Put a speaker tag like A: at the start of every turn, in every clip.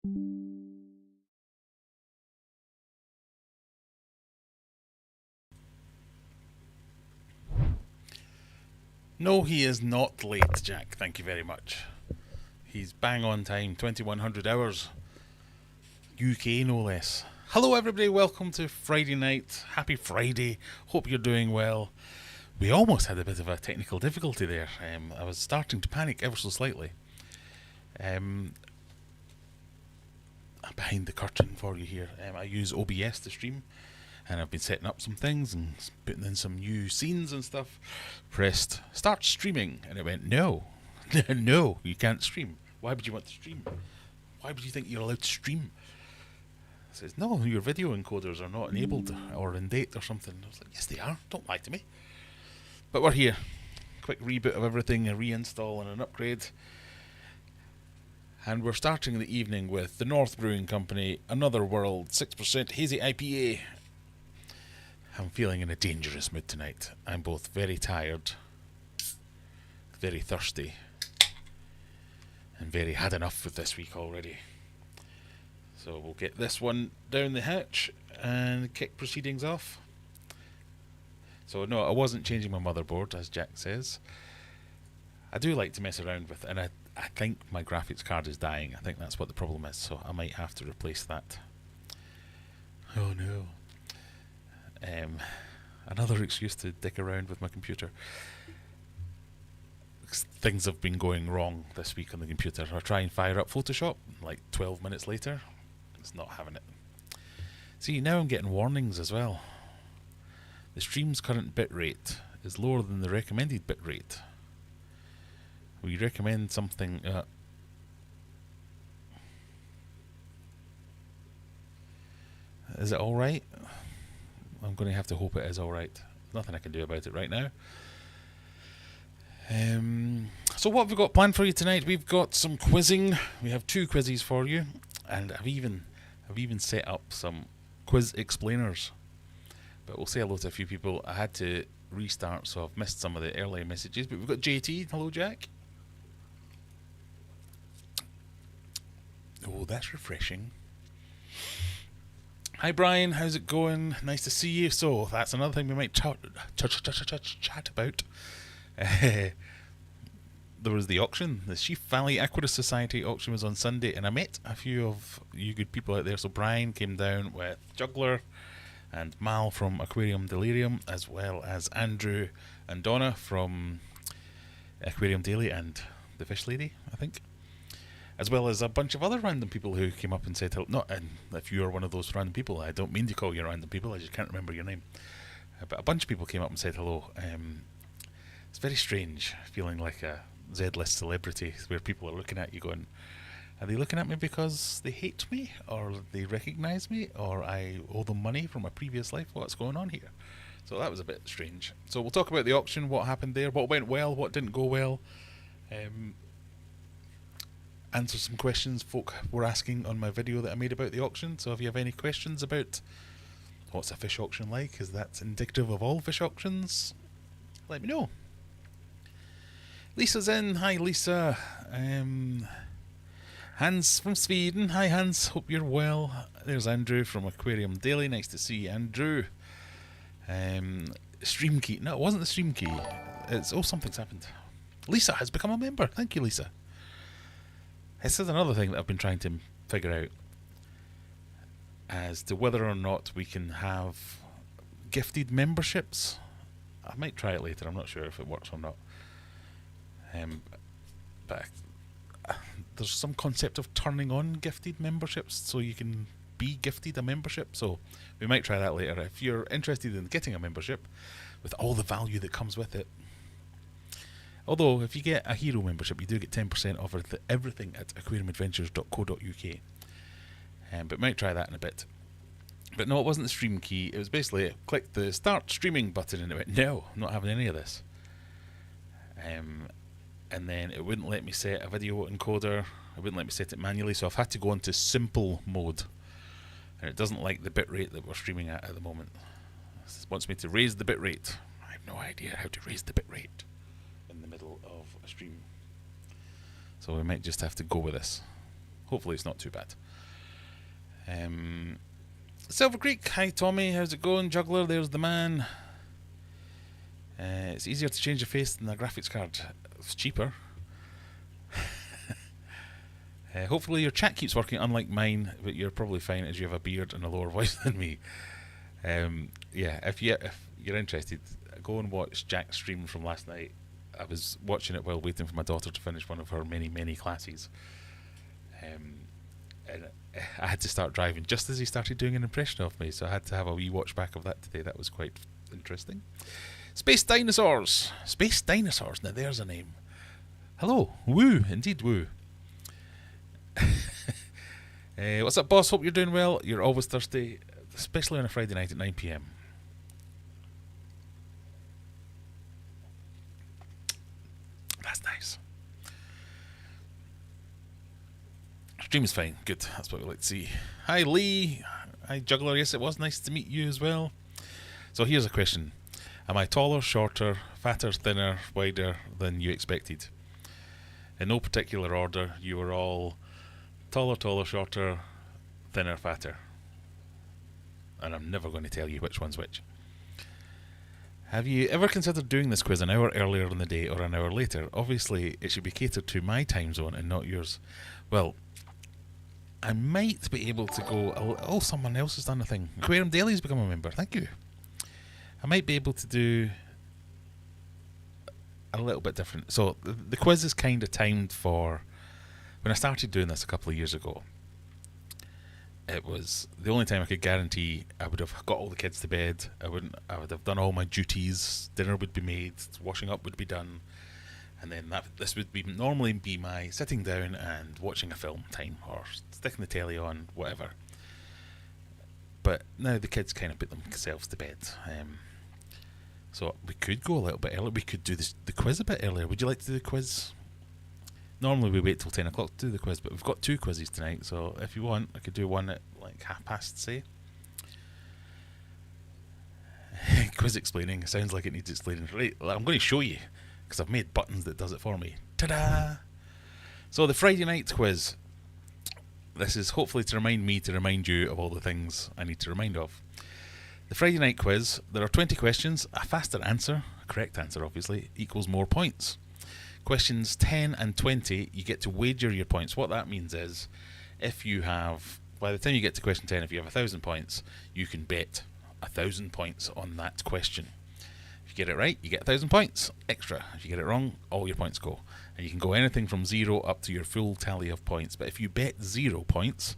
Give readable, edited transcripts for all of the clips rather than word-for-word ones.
A: No, he is not late, Jack. Thank you very much. He's bang on time, 2100 hours. UK, no less. Hello, everybody. Welcome to Friday night. Happy Friday. Hope you're doing well. We almost had a bit of a technical difficulty there. I was starting to panic ever so slightly. I'm behind the curtain for you here. I use OBS to stream, and I've been setting up some things and putting in some new scenes and stuff. Pressed start streaming, and it went, no, no, you can't stream. Why would you want to stream? Why would you think you're allowed to stream? It says, no, your video encoders are not enabled or in date or something. I was like, yes, they are. Don't lie to me. But we're here. Quick reboot of everything, a reinstall and an upgrade. And we're starting the evening with the North Brewing Company, Another World, 6% Hazy IPA. I'm feeling in a dangerous mood tonight. I'm both very tired, very thirsty, and very had enough with this week already. So we'll get this one down the hatch and kick proceedings off. So no, I wasn't changing my motherboard, as Jack says. I do like to mess around with it, and I think my graphics card is dying. I think that's what the problem is, so I might have to replace that. Oh no. Another excuse to dick around with my computer. Things have been going wrong this week on the computer. I try and fire up Photoshop, like 12 minutes later, it's not having it. See, now I'm getting warnings as well. The stream's current bitrate is lower than the recommended bitrate. We recommend something... is it alright? I'm going to have to hope it is alright. Nothing I can do about it right now. So what have we got planned for you tonight? We've got some quizzing. We have 2 quizzes for you, and I've even set up some quiz explainers. But we'll say hello to a few people. I had to restart, so I've missed some of the earlier messages. But we've got JT. Hello, Jack. Oh, that's refreshing. Hi Brian, how's it going? Nice to see you. So that's another thing we might chat about. There was the auction. The Sheaf Valley Aquatic Society auction was on Sunday, and I met a few of you good people out there. So Brian came down with Juggler and Mal from Aquarium Delirium, as well as Andrew and Donna from Aquarium Daily and the Fish Lady, I think. As well as a bunch of other random people who came up and said hello. Not, and if you are one of those random people, I don't mean to call you random people, I just can't remember your name. But a bunch of people came up and said hello. It's very strange, feeling like a Z-list celebrity, where people are looking at you going, are they looking at me because they hate me, or they recognise me, or I owe them money from a previous life? What's going on here? So that was a bit strange. So we'll talk about the auction, what happened there, what went well, what didn't go well. Answer some questions folk were asking on my video that I made about the auction. So if you have any questions about what's a fish auction like, is that indicative of all fish auctions, let me know. Lisa's in. Hi Lisa. Hans from Sweden. Hi Hans, hope you're well. There's Andrew from Aquarium Daily. Nice to see you, Andrew. Stream key. No, it wasn't the stream key. It's something's happened. Lisa has become a member. Thank you, Lisa. This is another thing that I've been trying to figure out as to whether or not we can have gifted memberships. I might try it later. I'm not sure if it works or not. But there's some concept of turning on gifted memberships so you can be gifted a membership. So we might try that later. If you're interested in getting a membership with all the value that comes with it. Although, if you get a hero membership, you do get 10% off everything at aquariumadventures.co.uk. But might try that in a bit. But no, it wasn't the stream key. It was basically, I clicked the start streaming button and it went, no, I'm not having any of this. And then it wouldn't let me set a video encoder. It wouldn't let me set it manually, so I've had to go into simple mode. And it doesn't like the bitrate that we're streaming at the moment. It wants me to raise the bitrate. I have no idea how to raise the bitrate in the middle of a stream. So we might just have to go with this. hopefully it's not too bad. Silver Creek, hi Tommy, how's it going? Juggler, there's the man. It's easier to change your face than a graphics card. It's cheaper. Hopefully your chat keeps working, unlike mine, but you're probably fine as you have a beard and a lower voice than me. Yeah, if you're interested, go and watch Jack's stream from last night. I was watching it while waiting for my daughter to finish one of her many classes. And I had to start driving just as he started doing an impression of me, so I had to have a wee watch back of that today. That was quite interesting. Space Dinosaurs! Space Dinosaurs, now there's a name. Hello, woo, indeed woo. What's up, boss? Hope you're doing well. You're always thirsty, especially on a Friday night at 9 p.m. That's nice. Stream is fine. Good. That's what we like to see. Hi, Lee. Hi, Juggler. Yes, it was nice to meet you as well. So here's a question. Am I taller, shorter, fatter, thinner, wider than you expected? In no particular order, you were all taller, shorter, thinner, fatter. And I'm never going to tell you which one's which. Have you ever considered doing this quiz an hour earlier in the day or an hour later? Obviously, it should be catered to my time zone and not yours. Well, I might be able to go... Oh, someone else has done a thing. Aquarium Daily's become a member. Thank you. I might be able to do a little bit different. So, the quiz is kind of timed for... When I started doing this a couple of years ago, it was the only time I could guarantee I would have got all the kids to bed. I would have done all my duties. Dinner would be made. Washing up would be done. And then this would normally be my sitting down and watching a film time or sticking the telly on, whatever. But now the kids kind of put themselves to bed. So we could go a little bit earlier. We could do the quiz a bit earlier. Would you like to do the quiz? Normally we wait till 10 o'clock to do the quiz, but we've got 2 quizzes tonight, so if you want, I could do one at like 1:30, say. Quiz explaining. Sounds like it needs explaining. Right, I'm going to show you, because I've made buttons that does it for me. Ta-da! So the Friday night quiz. This is hopefully to remind me to remind you of all the things I need to remind of. The Friday night quiz, there are 20 questions. A faster answer, a correct answer obviously, equals more points. Questions 10 and 20, you get to wager your points. What that means is, if you have, by the time you get to question 10, if you have 1,000 points, you can bet 1,000 points on that question. If you get it right, you get 1,000 points extra. If you get it wrong, all your points go. And you can go anything from 0 up to your full tally of points. But if you bet 0 points,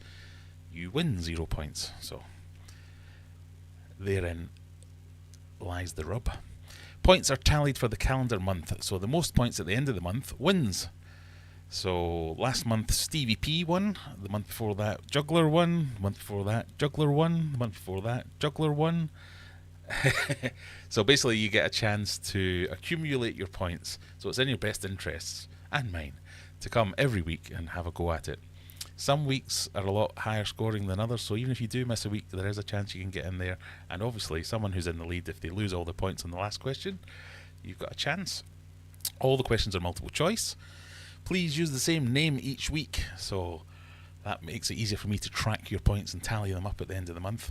A: you win 0 points. So, therein lies the rub. Points are tallied for the calendar month, so the most points at the end of the month wins. So last month Stevie P won, the month before that Juggler won, the month before that Juggler won, the month before that Juggler won. So basically you get a chance to accumulate your points, so it's in your best interests, and mine, to come every week and have a go at it. Some weeks are a lot higher scoring than others, so even if you do miss a week, there is a chance you can get in there. And obviously, someone who's in the lead, if they lose all the points on the last question, you've got a chance. All the questions are multiple choice. Please use the same name each week, so that makes it easier for me to track your points and tally them up at the end of the month.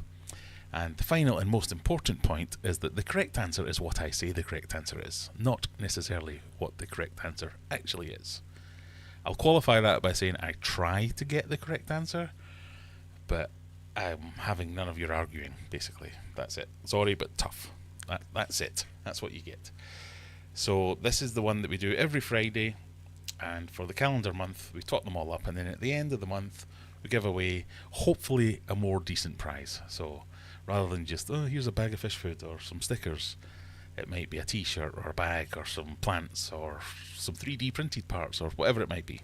A: And the final and most important point is that the correct answer is what I say the correct answer is, not necessarily what the correct answer actually is. I'll qualify that by saying I try to get the correct answer, but I'm having none of your arguing, basically. That's it. Sorry, but tough. That's it. That's what you get. So this is the one that we do every Friday, and for the calendar month, we tot them all up, and then at the end of the month, we give away, hopefully, a more decent prize. So rather than just, oh, here's a bag of fish food or some stickers, it might be a t-shirt or a bag or some plants or some 3D printed parts or whatever it might be.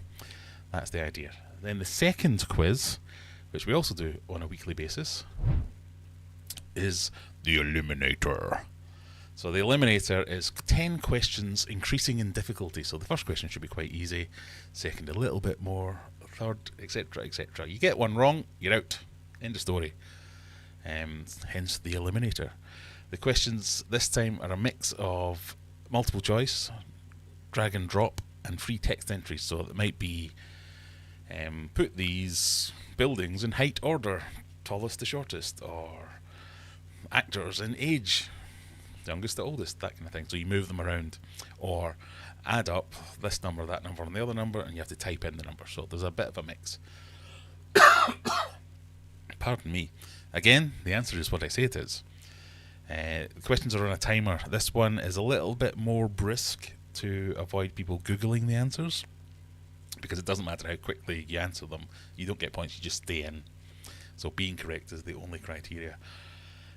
A: That's the idea. Then the second quiz, which we also do on a weekly basis, is the Eliminator. So the Eliminator is 10 questions increasing in difficulty. So the first question should be quite easy, second a little bit more, third, etc., etc. You get one wrong, you're out. End of story. Hence the Eliminator. The questions this time are a mix of multiple choice, drag and drop, and free text entries. So it might be Put these buildings in height order, tallest to shortest, or actors in age, youngest to oldest, that kind of thing. So you move them around, or add up this number, that number, and the other number, and you have to type in the number. So there's a bit of a mix. Pardon me. Again, the answer is what I say it is. The questions are on a timer. This one is a little bit more brisk to avoid people Googling the answers, because it doesn't matter how quickly you answer them. You don't get points, you just stay in. So being correct is the only criteria.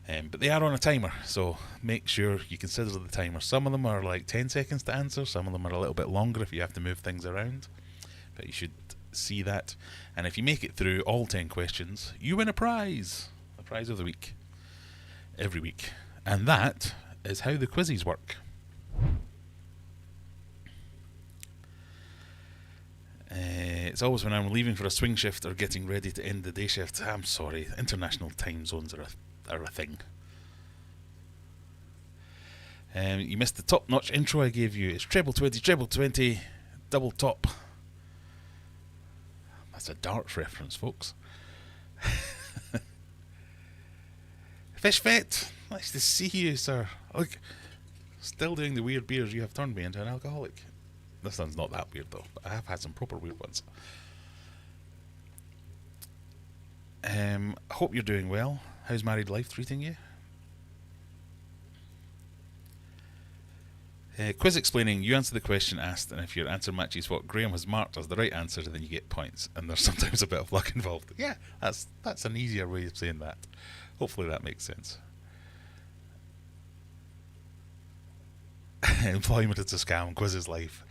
A: But they are on a timer, so make sure you consider the timer. Some of them are like 10 seconds to answer, some of them are a little bit longer if you have to move things around. But you should see that. And if you make it through all 10 questions, you win a prize. The prize of the week. Every week. And that is how the quizzes work. It's always when I'm leaving for a swing shift or getting ready to end the day shift. I'm sorry, international time zones are a thing. You missed the top-notch intro I gave you. It's treble 20, double top. That's a darts reference, folks. Fish Vet, nice to see you, sir. Look, still doing the weird beers. You have turned me into an alcoholic. This one's not that weird though, but I have had some proper weird ones. Hope you're doing well. How's married life treating you? Quiz explaining, you answer the question asked, and if your answer matches what Graham has marked as the right answer, then you get points, and there's sometimes a bit of luck involved. Yeah, that's an easier way of saying that. Hopefully that makes sense. Employment is a scam, quiz is life.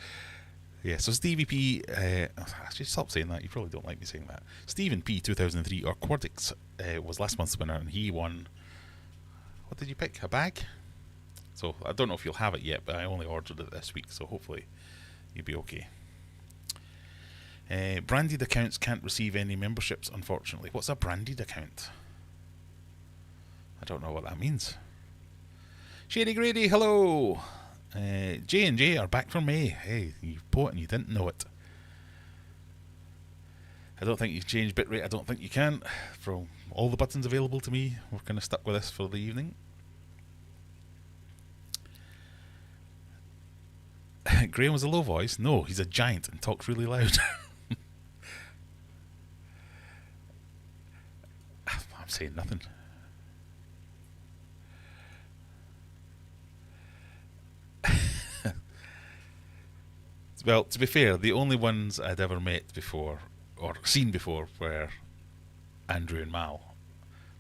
A: Yeah, so Stevie P, actually stop saying that, you probably don't like me saying that. Stephen P 2003 or Aquatics was last month's winner, and he won, what did you pick, a bag? So I don't know if you'll have it yet, but I only ordered it this week, so hopefully you'll be okay. Branded accounts can't receive any memberships, unfortunately. What's a branded account? I don't know what that means. Shady Grady, hello! J&J are back from May. Hey, you bought and you didn't know it. I don't think you've changed bitrate. I don't think you can. From all the buttons available to me, we're kind of stuck with this for the evening. Graham was a low voice. No, he's a giant and talks really loud. I'm saying nothing. Well, to be fair, the only ones I'd ever met before, or seen before, were Andrew and Mal.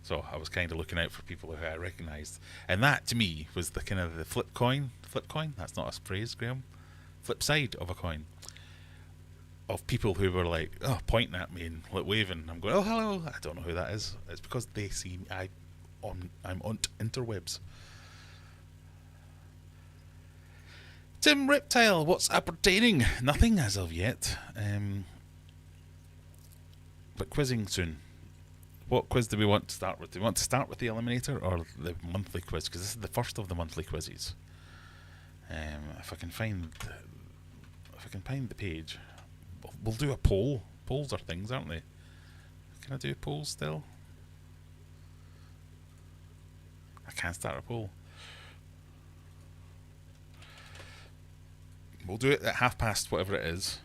A: So I was kind of looking out for people who I recognised. And that, to me, was the kind of the flip coin. Flip coin? That's not a phrase, Graham. Flip side of a coin. Of people who were like, oh, pointing at me and like waving. I'm going, oh, hello. I don't know who that is. It's because they see me. I'm on interwebs. Tim Reptile, what's appertaining? Nothing as of yet. But quizzing soon. What quiz do we want to start with? Do we want to start with the Eliminator or the monthly quiz? Because this is the first of the monthly quizzes. If I can find the page, we'll do a poll. Polls are things, aren't they? Can I do polls still? I can't start a poll. We'll do it at past whatever it is.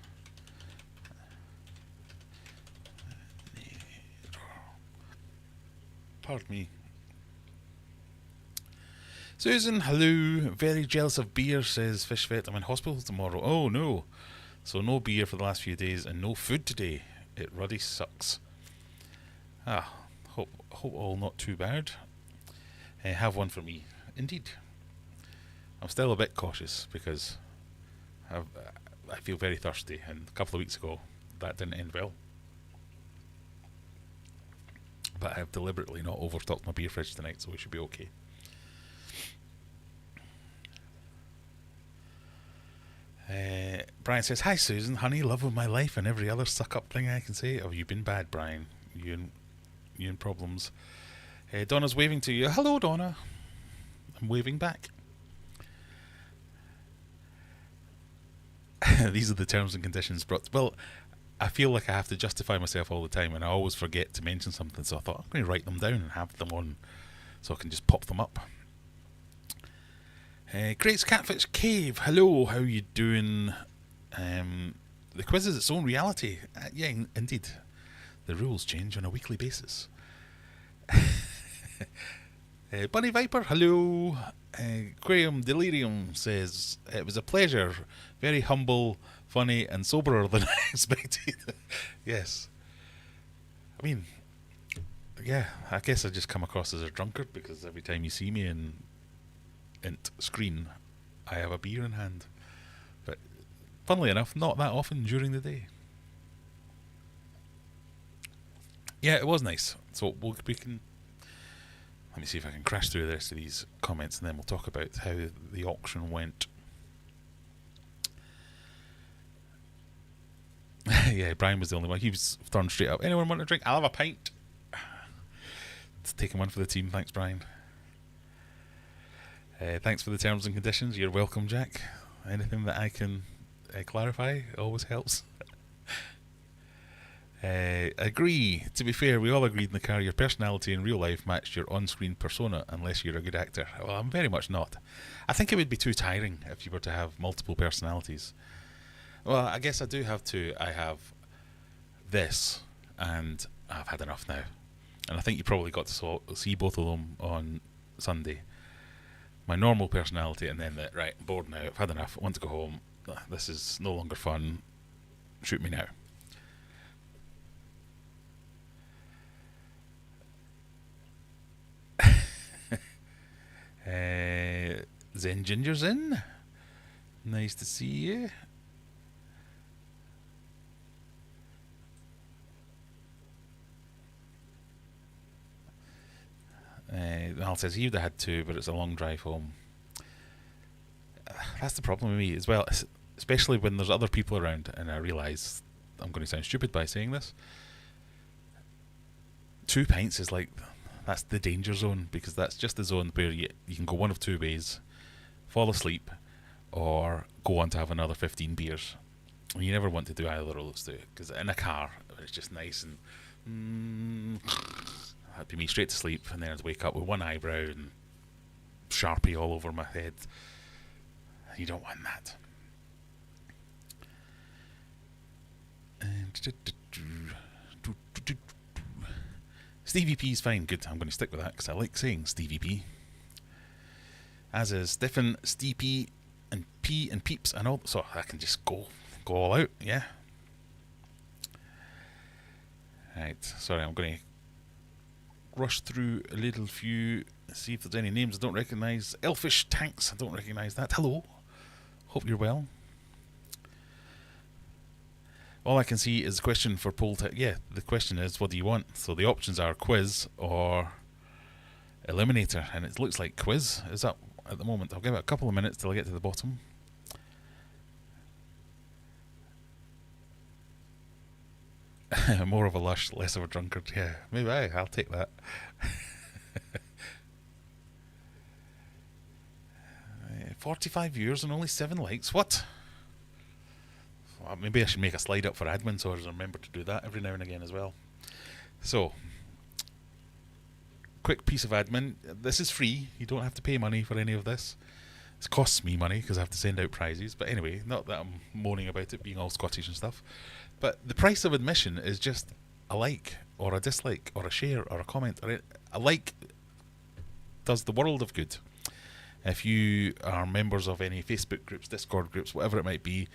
A: Pardon me. Susan, hello. Very jealous of beer, says Fish Vet. I'm in hospital tomorrow. Oh no. So no beer for the last few days and no food today. It ruddy sucks. Hope all not too bad. Have one for me. Indeed. I'm still a bit cautious because I feel very thirsty, and a couple of weeks ago that didn't end well. But I've deliberately not overstocked my beer fridge tonight, so we should be okay. Brian says, hi Susan, honey, love of my life, and every other suck-up thing I can say. Oh, you've been bad, Brian. You in problems. Donna's waving to you. Hello, Donna. I'm waving back. These are the terms and conditions brought. Well, I feel like I have to justify myself all the time, and I always forget to mention something. So I thought I'm going to write them down and have them on, so I can just pop them up. Great Catfish Cave, hello, how you doing? The quiz is its own reality. Yeah, indeed. The rules change on a weekly basis. Bunny Viper, hello. Aquarium Delirium says, it was a pleasure. Very humble, funny, and soberer than I expected. Yes. I mean, yeah, I guess I just come across as a drunkard because every time you see me in screen, I have a beer in hand. But funnily enough, not that often during the day. Yeah, it was nice. So we can... Let me see if I can crash through the rest of these comments, and then we'll talk about how the auction went. Yeah, Brian was the only one. He was turned straight up. Anyone want a drink? I'll have a pint. It's taking one for the team. Thanks, Brian. Thanks for the terms and conditions. You're welcome, Jack. Anything that I can clarify always helps. Agree. To be fair, we all agreed in the car your personality in real life matched your on-screen persona, unless you're a good actor. Well, I'm very much not. I think it would be too tiring if you were to have multiple personalities. Well, I guess I do have two. I have this, and I've had enough now. And I think you probably got to see both of them on Sunday. My normal personality, and then the, right, I'm bored now, I've had enough, I want to go home. This is no longer fun. Shoot me now. Zen Ginger's in. Nice to see you. Al says he would have had two, but it's a long drive home. That's the problem with me as well, especially when there's other people around, and I realise I'm going to sound stupid by saying this. 2 pints is like, that's the danger zone, because that's just the zone where you can go one of two ways: fall asleep or go on to have another 15 beers. And you never want to do either of those two, because in a car it's just nice and that'd be me straight to sleep, and then I'd wake up with one eyebrow and Sharpie all over my head. You don't want that. Stevie P's fine, good. I'm going to stick with that because I like saying Stevie P. As is Stefan, Steepy, and P and Peeps and all. So I can just go all out, yeah. Right, sorry, I'm going to rush through a little few, see if there's any names I don't recognise. Elfish Tanks, I don't recognise that. Hello, hope you're well. All I can see is the question for poll. Yeah, the question is, what do you want? So the options are quiz or Eliminator, and it looks like quiz is up at the moment. I'll give it a couple of minutes till I get to the bottom. More of a lush, less of a drunkard. Yeah, maybe I'll take that. 45 viewers and only 7 likes. What? Well, maybe I should make a slide up for admin so I remember to do that every now and again as well. So, quick piece of admin. This is free. You don't have to pay money for any of this. It costs me money because I have to send out prizes. But anyway, not that I'm moaning about it being all Scottish and stuff. But the price of admission is just a like or a dislike or a share or a comment. Or a like does the world of good. If you are members of any Facebook groups, Discord groups, whatever it might be,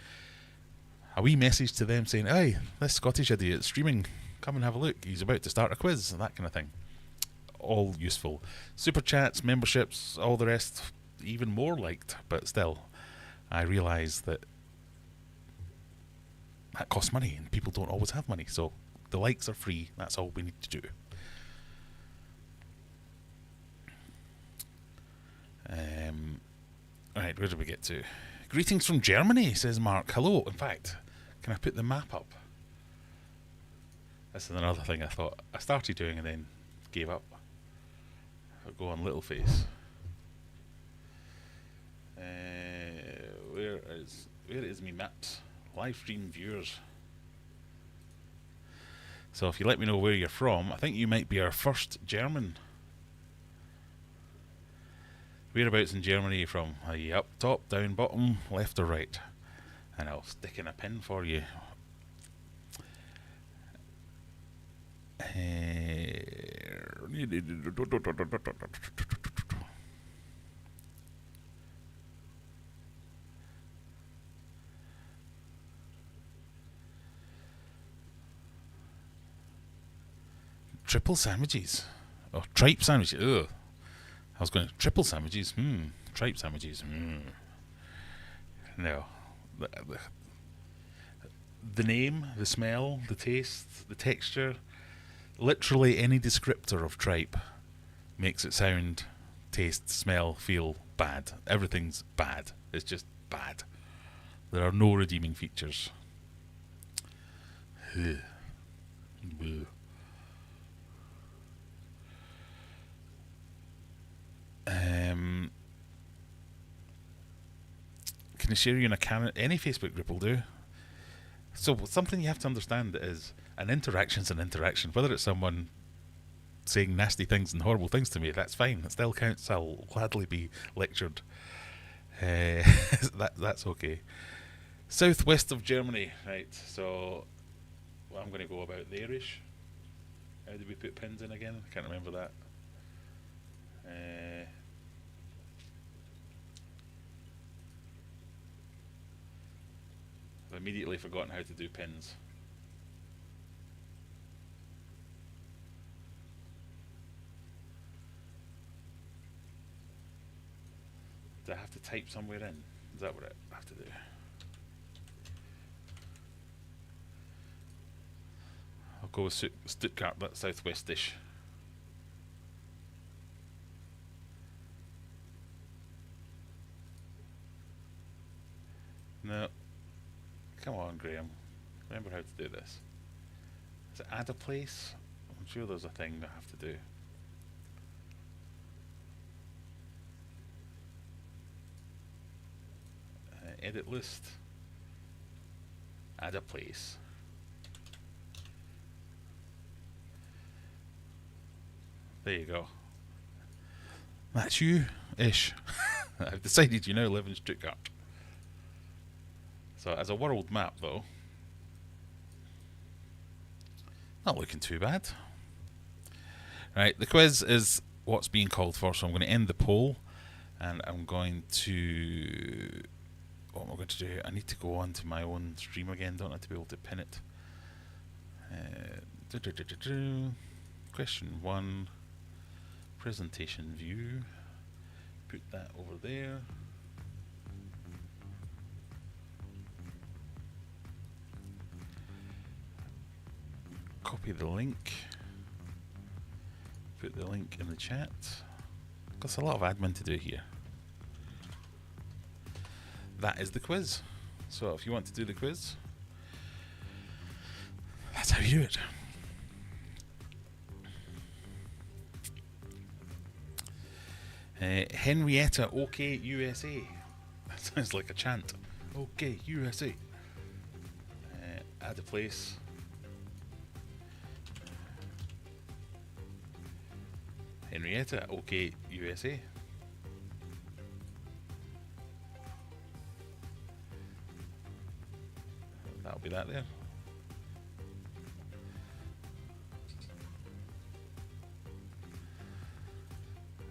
A: a wee message to them saying, "Hey, this Scottish idiot streaming, come and have a look. He's about to start a quiz," and that kind of thing. All useful. Super chats, memberships, all the rest, even more liked. But still, I realise that costs money, and people don't always have money. So the likes are free. That's all we need to do. Right, where did we get to? Greetings from Germany, says Mark. Hello. In fact, can I put the map up? This is another thing I thought I started doing and then gave up. I'll go on Little Face. Where is me maps? Live stream viewers. So if you let me know where you're from, I think you might be our first German. Whereabouts in Germany are you from? Are you up, top, down, bottom, left or right? And I'll stick in a pin for you. Triple sandwiches. Oh, tripe sandwiches. Ugh. I was going, triple sandwiches. Tripe sandwiches. No. The name, the smell, the taste, the texture, literally any descriptor of tripe makes it sound, taste, smell, feel bad. Everything's bad. It's just bad. There are no redeeming features. Ugh. Can I share you in a can? Any Facebook group will do. So something you have to understand is an interaction's an interaction. Whether it's someone saying nasty things and horrible things to me, that's fine. It still counts. I'll gladly be lectured. That's okay. Southwest of Germany, right? So I'm going to go about there-ish. How did we put pins in again? I can't remember that. I've immediately forgotten how to do pins. Do I have to type somewhere in? Is that what I have to do? I'll go with Stuttgart, that's southwestish. No. Come on, Graham. Remember how to do this. Is it add a place? I'm sure there's a thing I have to do. Edit list. Add a place. There you go. That's you-ish. I've decided you now live in Stuttgart. So as a world map though, not looking too bad. Right, the quiz is what's being called for, so I'm going to end the poll and I'm going to... What am I going to do? I need to go on to my own stream again, don't I, to be able to pin it. Question 1, presentation view. Put that over there. Copy the link. Put the link in the chat. There's a lot of admin to do here. That is the quiz. So if you want to do the quiz, that's how you do it. Henrietta, OK USA. That sounds like a chant. OK USA. Add a place. Henrietta, OK USA. That'll be that there.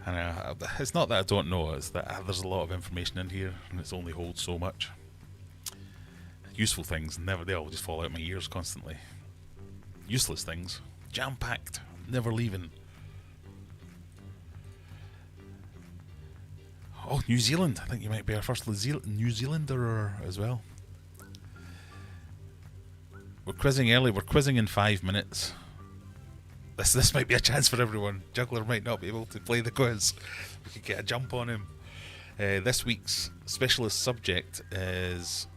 A: And it's not that I don't know, it's that there's a lot of information in here and it's only holds so much. Useful things, they all just fall out my ears constantly. Useless things, jam-packed, never leaving. Oh, New Zealand. I think you might be our first New Zealander as well. We're quizzing early. We're quizzing in 5 minutes. This might be a chance for everyone. Juggler might not be able to play the quiz. We could get a jump on him. This week's specialist subject is...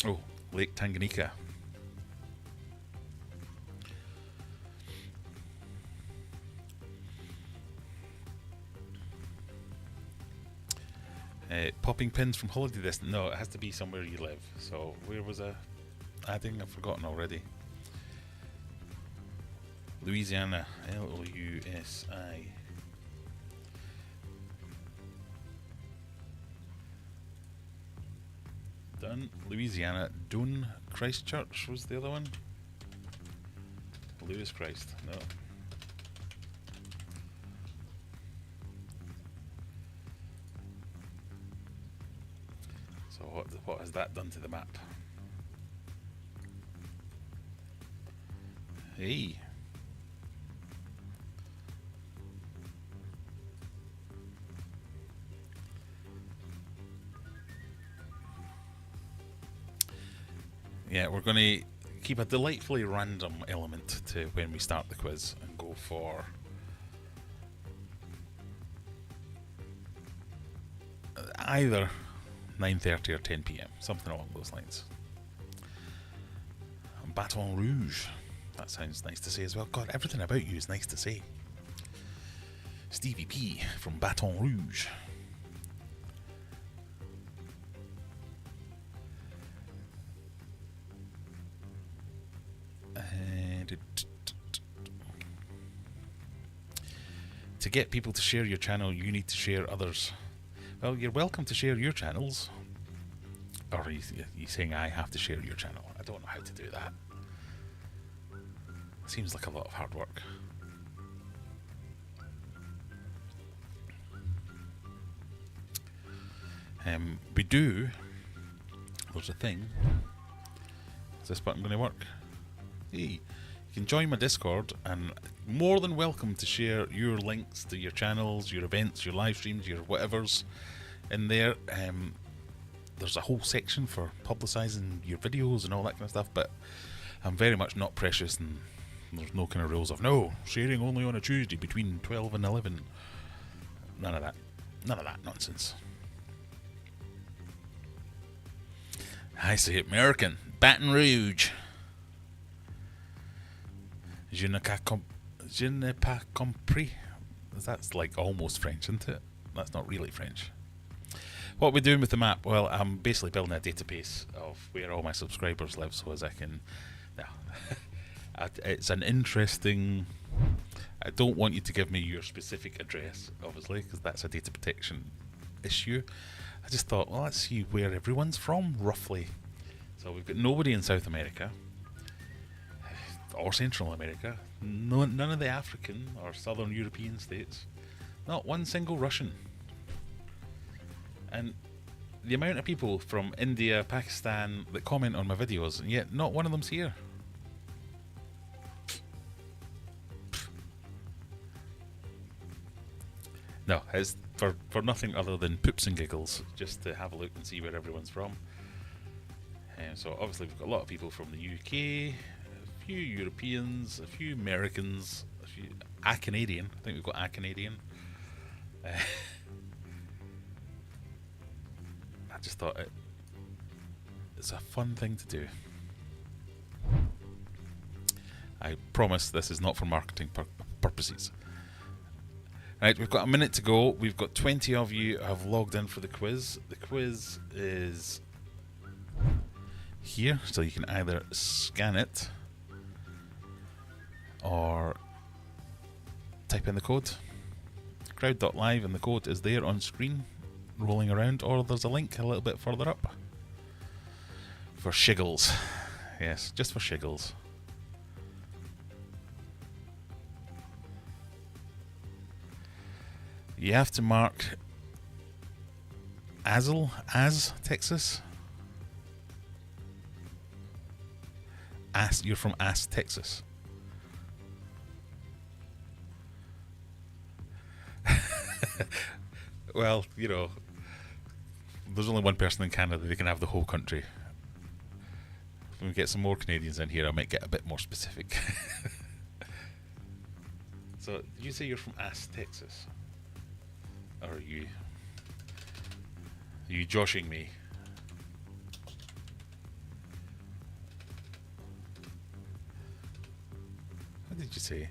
A: Oh, Lake Tanganyikan. Popping pins from holiday distance. No, it has to be somewhere you live. So where was I? adding? I've forgotten already. Louisiana, Lousi. Done. Louisiana, Doon, Christchurch was the other one. Lewis Christ, no. So what has that done to the map? Hey. Yeah, we're going to keep a delightfully random element to when we start the quiz and go for either 9:30 or 10 PM, something along those lines. Baton Rouge, that sounds nice to say as well. God, everything about you is nice to say. Stevie P from Baton Rouge. To get people to share your channel, you need to share others. Well, you're welcome to share your channels. Or are you saying I have to share your channel? I don't know how to do that. Seems like a lot of hard work. We do. There's a thing. Is this button going to work? Hey. You can join my Discord, and more than welcome to share your links to your channels, your events, your live streams, your whatevers in there. There's a whole section for publicising your videos and all that kind of stuff, but I'm very much not precious, and there's no kind of rules of no, sharing only on a Tuesday between 12 and 11. None of that. None of that nonsense. I say American. Baton Rouge. Je n'ai pas compris. That's like almost French, isn't it? That's not really French. What are we doing with the map? Well, I'm basically building a database of where all my subscribers live, so as I can... No. It's an interesting... I don't want you to give me your specific address, obviously, because that's a data protection issue. I just thought, well, let's see where everyone's from, roughly. So we've got nobody in South America. Or Central America, none of the African or Southern European states, not one single Russian. And the amount of people from India, Pakistan that comment on my videos, and yet not one of them's here. No, it's for nothing other than poops and giggles, just to have a look and see where everyone's from. So obviously we've got a lot of people from the UK, a few Europeans, a few Americans, a few Canadian. I think we've got a Canadian. I just thought it's a fun thing to do. I promise this is not for marketing purposes. Right, we've got a minute to go. We've got 20 of you have logged in for the quiz. The quiz is here, so you can either scan it or type in the code. Crowd.live, and the code is there on screen, rolling around, or there's a link a little bit further up. For shiggles. Yes, just for shiggles. You have to mark as Texas. You're from Texas. Well, you know, there's only one person in Canada, they can have the whole country. When we get some more Canadians in here, I might get a bit more specific. So, did you say you're from Texas? Or are you joshing me? What did you say?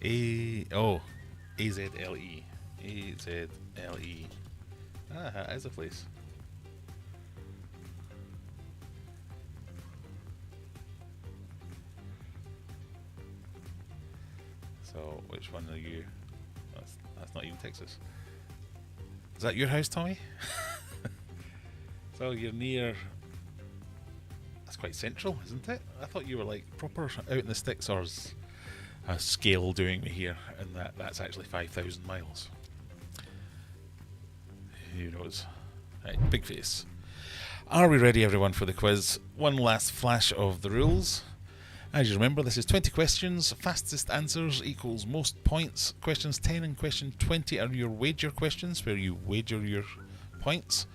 A: A-Z-L-E. A-Z-L-E. Ah, that is a place. So, which one are you? That's not even Texas. Is that your house, Tommy? So you're near... That's quite central, isn't it? I thought you were like proper out in the sticks, or is a scale doing me here, and that's actually 5,000 miles. Who knows? Right, big face. Are we ready, everyone, for the quiz? One last flash of the rules. As you remember, this is 20 questions. Fastest answers equals most points. Questions 10 and question 20 are your wager questions, where you wager your points.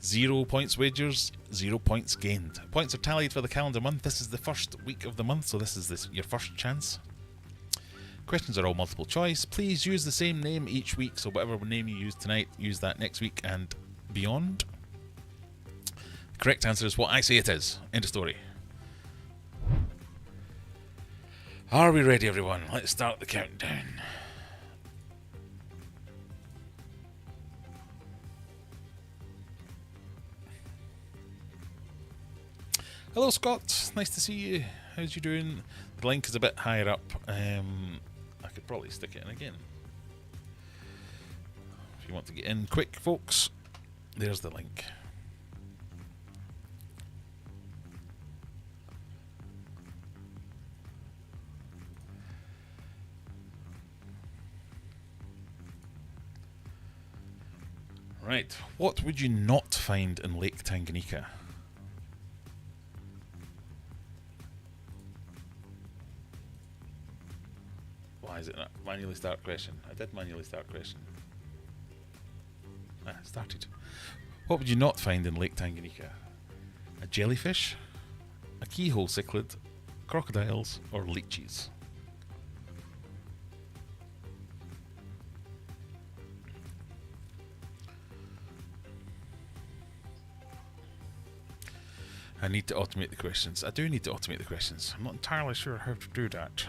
A: 0 points wagers, 0 points gained. Points are tallied for the calendar month. This is the first week of the month, so this is your first chance. Questions are all multiple choice. Please use the same name each week, so whatever name you use tonight, use that next week and beyond. The correct answer is what I say it is. End of story. Are we ready, everyone? Let's start the countdown. Hello, Scott. Nice to see you. How's you doing? The link is a bit higher up. I could probably stick it in again. If you want to get in quick, folks, there's the link. Right. What would you not find in Lake Tanganyikan? Why is it not manually start question? I did manually start question. Started. What would you not find in Lake Tanganyikan? A jellyfish, a keyhole cichlid, crocodiles, or leeches? I need to automate the questions. I do need to automate the questions. I'm not entirely sure how to do that.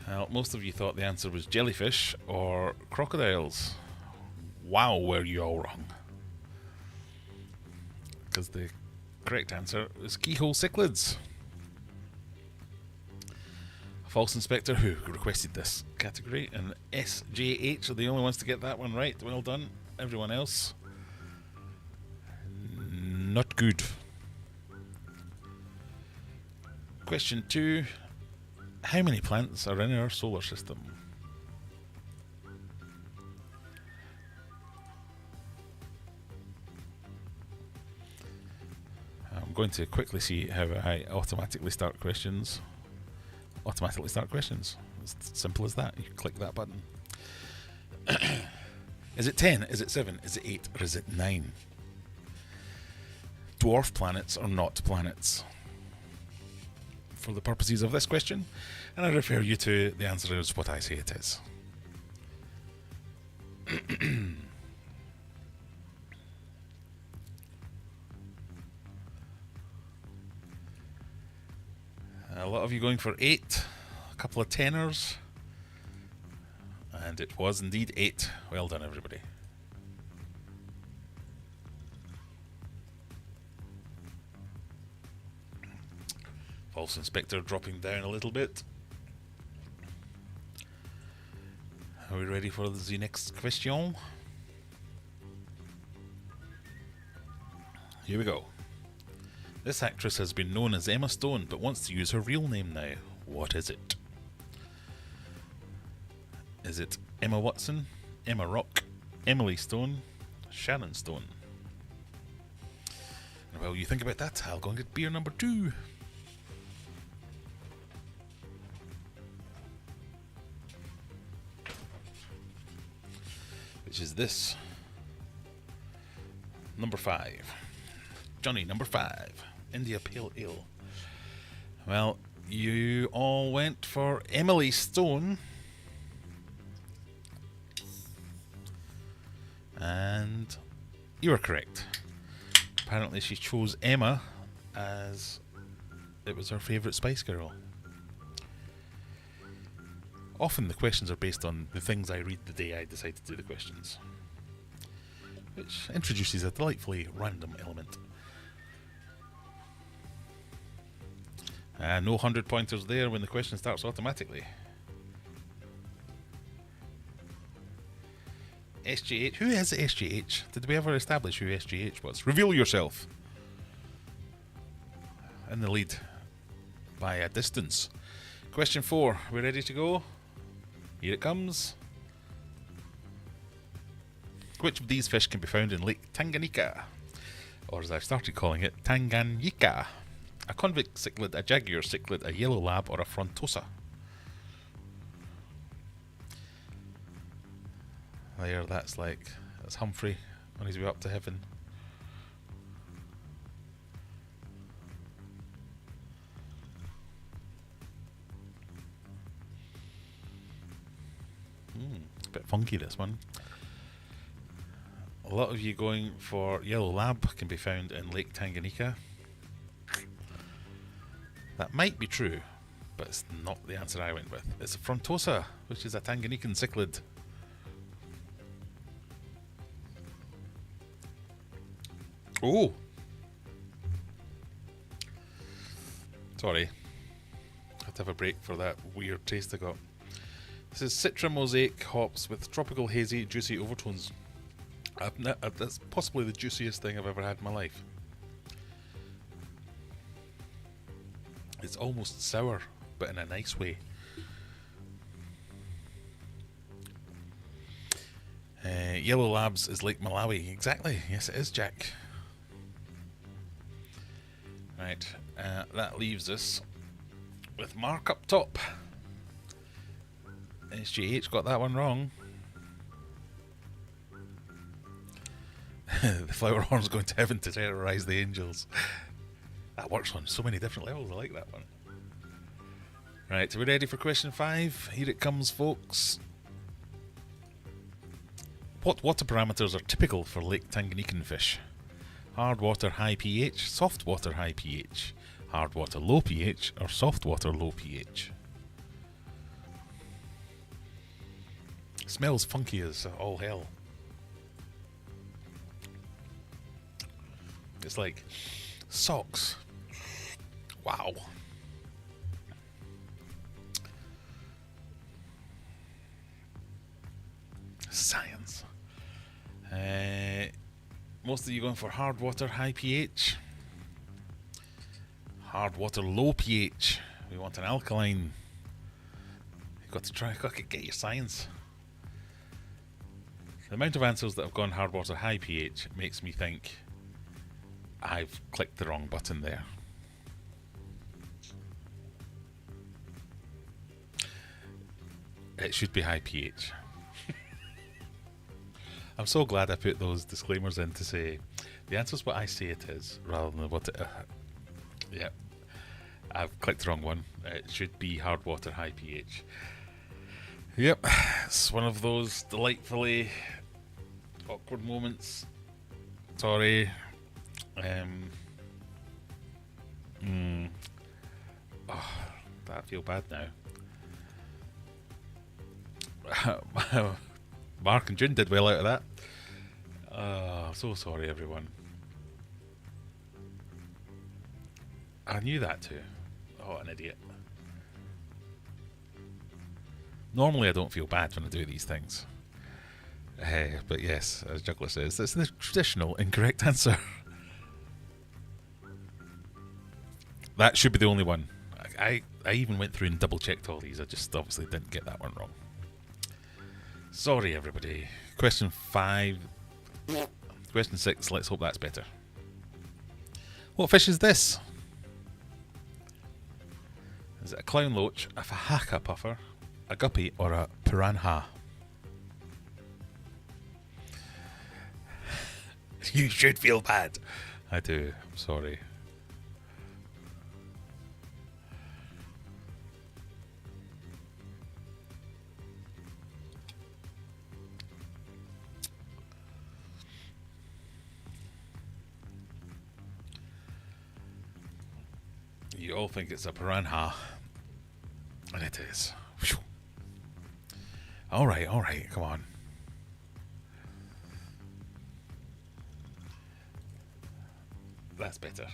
A: Well, most of you thought the answer was jellyfish or crocodiles. Wow, were you all wrong. Because the correct answer was keyhole cichlids. False Inspector who requested this category, and SJH are the only ones to get that one right. Well done. Everyone else, not good. Question 2. How many planets are in our solar system? I'm going to quickly see how I automatically start questions. Automatically start questions. It's simple as that. You click that button. Is it 10? Is it 7? Is it 8? Or is it 9? Dwarf planets are not planets, for the purposes of this question, and I refer you to the answer is what I say it is. A lot of you going for 8, a couple of tenors, and it was indeed 8. Well done, everybody. False Inspector dropping down a little bit. Are we ready for the next question? Here we go. This actress has been known as Emma Stone, but wants to use her real name now. What is it? Is it Emma Watson, Emma Rock, Emily Stone, Sharon Stone? And while you think about that, I'll go and get beer number 2. Which is this. Number 5. Johnny, number 5. India Pale Ale. Well, you all went for Emily Stone. And you are correct. Apparently she chose Emma as it was her favourite Spice Girl. Often the questions are based on the things I read the day I decide to do the questions, which introduces a delightfully random element. No 100 pointers there when the question starts automatically. SGH. Who is SGH? Did we ever establish who SGH was? Reveal yourself. In the lead by a distance. Question 4. We ready to go? Here it comes. Which of these fish can be found in Lake Tanganyikan? Or as I've started calling it, Tanganyikan. A convict cichlid, a jaguar cichlid, a yellow lab, or a frontosa? There, that's Humphrey on his way up to heaven. It's a bit funky, this one. A lot of you going for yellow lab can be found in Lake Tanganyikan. That might be true, but it's not the answer I went with. It's a frontosa, which is a Tanganyikan cichlid. Oh! Sorry. Had to have a break for that weird taste I got. This is Citra Mosaic hops with tropical hazy, juicy overtones. That's possibly the juiciest thing I've ever had in my life. It's almost sour, but in a nice way. Yellow Labs is Lake Malawi. Exactly. Yes, it is, Jack. Right. That leaves us with Mark up top. SGH got that one wrong. The flower horn's going to heaven to terrorise the angels. That works on so many different levels. I like that one. Right, are we ready for question 5? Here it comes, folks. What water parameters are typical for Lake Tanganyikan fish? Hard water, high pH, soft water, high pH, hard water, low pH, or soft water, low pH? Smells funky as all hell. It's like socks. Wow. Science. Most of you going for hard water, high pH. Hard water, low pH. We want an alkaline. You've got to try, get your science. The amount of answers that have gone hard water, high pH makes me think I've clicked the wrong button there. It should be high pH. I'm so glad I put those disclaimers in to say the answer's what I say it is, rather than what it... yeah, I've clicked the wrong one. It should be hard water, high pH. Yep, it's one of those delightfully awkward moments. Sorry. Oh, I feel bad now. Mark and June did well out of that. I'm so sorry, everyone. I knew that too. Oh, an idiot. Normally I don't feel bad when I do these things. But yes, as Juggler says, that's the traditional incorrect answer. That should be the only one. I even went through and double checked all these. I just obviously didn't get that one wrong. Sorry, everybody. Question 5. Question 6. Let's hope that's better. What fish is this? Is it a clown loach, a fahaka puffer, a guppy, or a piranha? You should feel bad. I do. I'm sorry. You all think it's a piranha, and it is. Alright, come on. That's better.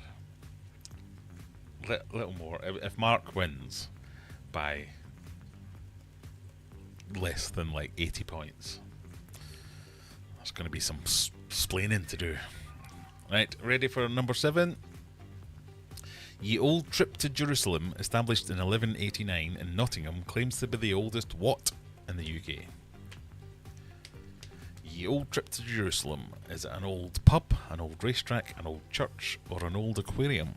A: Little more. If Mark wins by less than like 80 points, there's going to be some splaining to do. Right, ready for number 7? Ye Old Trip to Jerusalem, established in 1189 in Nottingham, claims to be the oldest what in the UK? Ye Old Trip to Jerusalem. Is it an old pub, an old racetrack, an old church, or an old aquarium?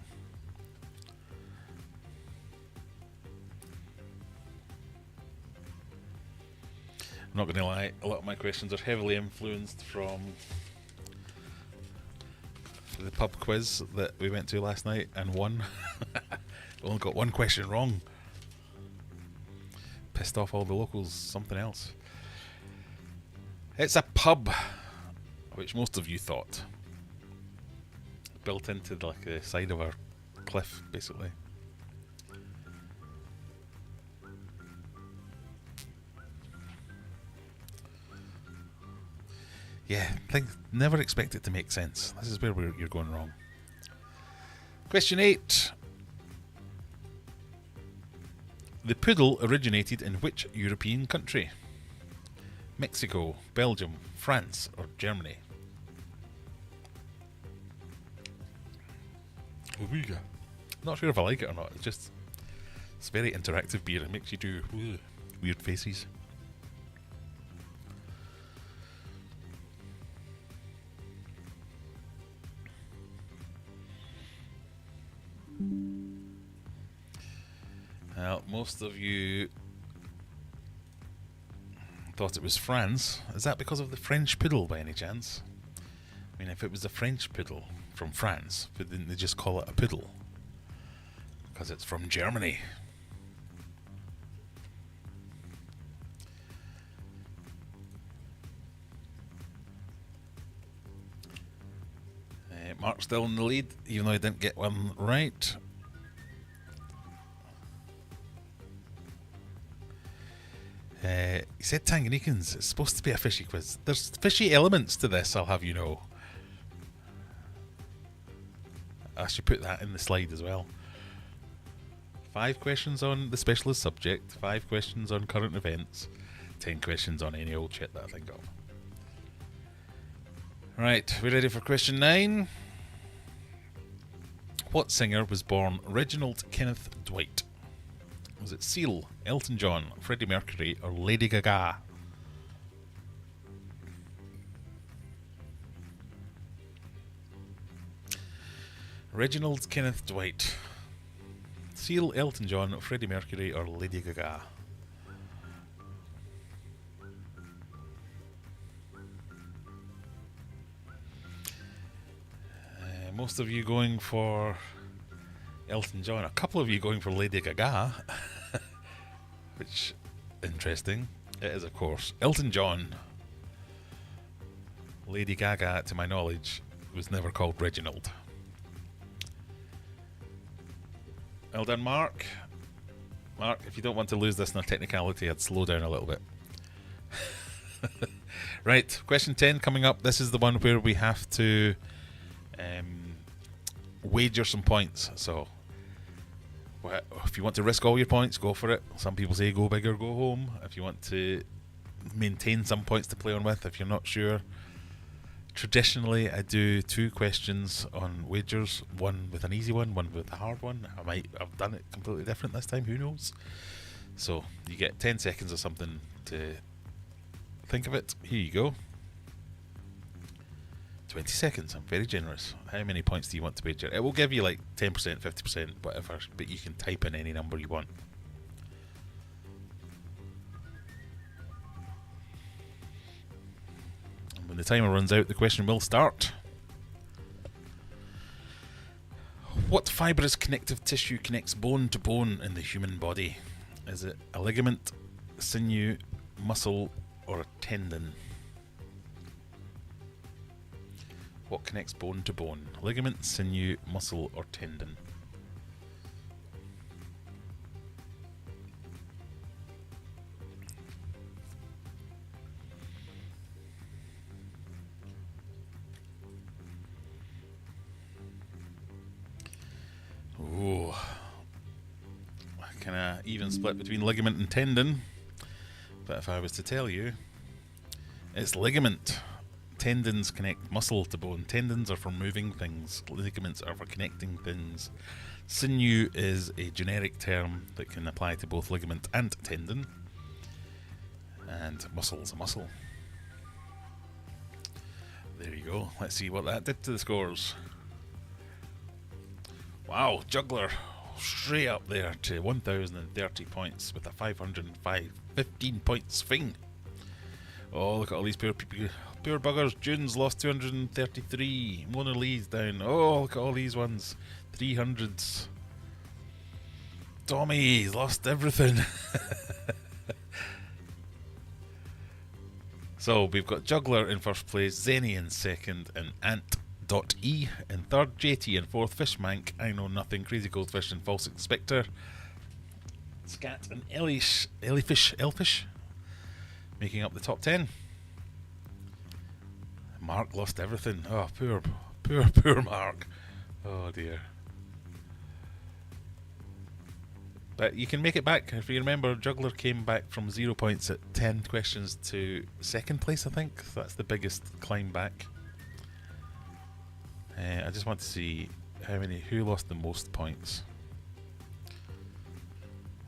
A: I'm not going to lie, a lot of my questions are heavily influenced from the pub quiz that we went to last night and won. Only got one question wrong. Pissed off all the locals, something else. It's a pub, which most of you thought. Built into the side of a cliff, basically. Yeah, never expect it to make sense. This is where you're going wrong. Question 8. The poodle originated in which European country? Mexico, Belgium, France, or Germany? Not sure if I like it or not. It's very interactive beer. It makes you do weird faces. Well, most of you thought it was France. Is that because of the French poodle by any chance? I mean, if it was the French poodle from France, didn't they just call it a poodle? Because it's from Germany. Mark's still in the lead, even though he didn't get one right. He said Tanganyikans. It's supposed to be a fishy quiz. There's fishy elements to this, I'll have you know. I should put that in the slide as well. 5 questions on the specialist subject, 5 questions on current events, 10 questions on any old shit that I think of. Right, we ready for question 9? What singer was born Reginald Kenneth Dwight? Was it Seal, Elton John, Freddie Mercury, or Lady Gaga? Reginald Kenneth Dwight. Seal, Elton John, Freddie Mercury, or Lady Gaga? Most of you going for Elton John. A couple of you going for Lady Gaga. Which, interesting. It is, of course, Elton John. Lady Gaga, to my knowledge, was never called Reginald. Well done, Mark. Mark, if you don't want to lose this in a technicality, I'd slow down a little bit. Right, question 10 coming up. This is the one where we have to wager some points. So, if you want to risk all your points, go for it. Some people say go big or go home. If you want to maintain some points to play on with, if you're not sure. Traditionally, I do 2 questions on wagers, one with an easy one with a hard one. I might have done it completely different this time, who knows? So, you get 10 seconds or something to think of it. Here you go. 20 seconds, I'm very generous. How many points do you want to wager? It will give you like 10%, 50%, whatever, but you can type in any number you want. And when the timer runs out, the question will start. What fibrous connective tissue connects bone to bone in the human body? Is it a ligament, sinew, muscle, or a tendon? What connects bone to bone? Ligament, sinew, muscle, or tendon? Ooh. even split between ligament and tendon. But if I was to tell you, it's ligament. Tendons connect muscle to bone. Tendons are for moving things. Ligaments are for connecting things. Sinew is a generic term that can apply to both ligament and tendon. And muscle is a muscle. There you go. Let's see what that did to the scores. Wow, Juggler straight up there to 1,030 points with a 15 point swing. Oh, look at all these poor people. Poor buggers. June's lost 233. Mona Lee's down. Oh, look at all these ones. 300s. Tommy's lost everything. So we've got Juggler in first place, Zenny in second, and Ant.E in third, JT in fourth, Fishmank, I Know Nothing, Crazy Goldfish and False Inspector, Scat and Elfish making up the top 10. Mark lost everything. Oh, poor Mark. Oh dear. But you can make it back. If you remember, Juggler came back from 0 points at 10 questions to second place, I think. So that's the biggest climb back. I just want to see who lost the most points.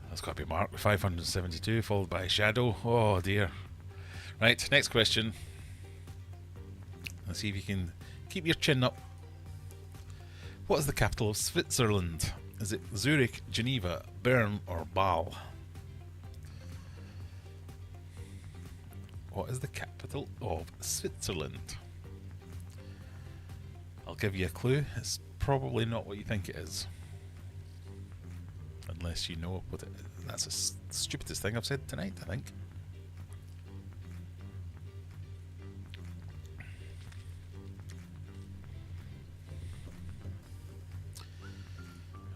A: That's got to be Mark with 572, followed by Shadow. Oh dear. Right, next question. Let's see if you can keep your chin up. What is the capital of Switzerland? Is it Zurich, Geneva, Bern, or Bâle? What is the capital of Switzerland? I'll give you a clue. It's probably not what you think it is. Unless you know what it is. That's the stupidest thing I've said tonight, I think.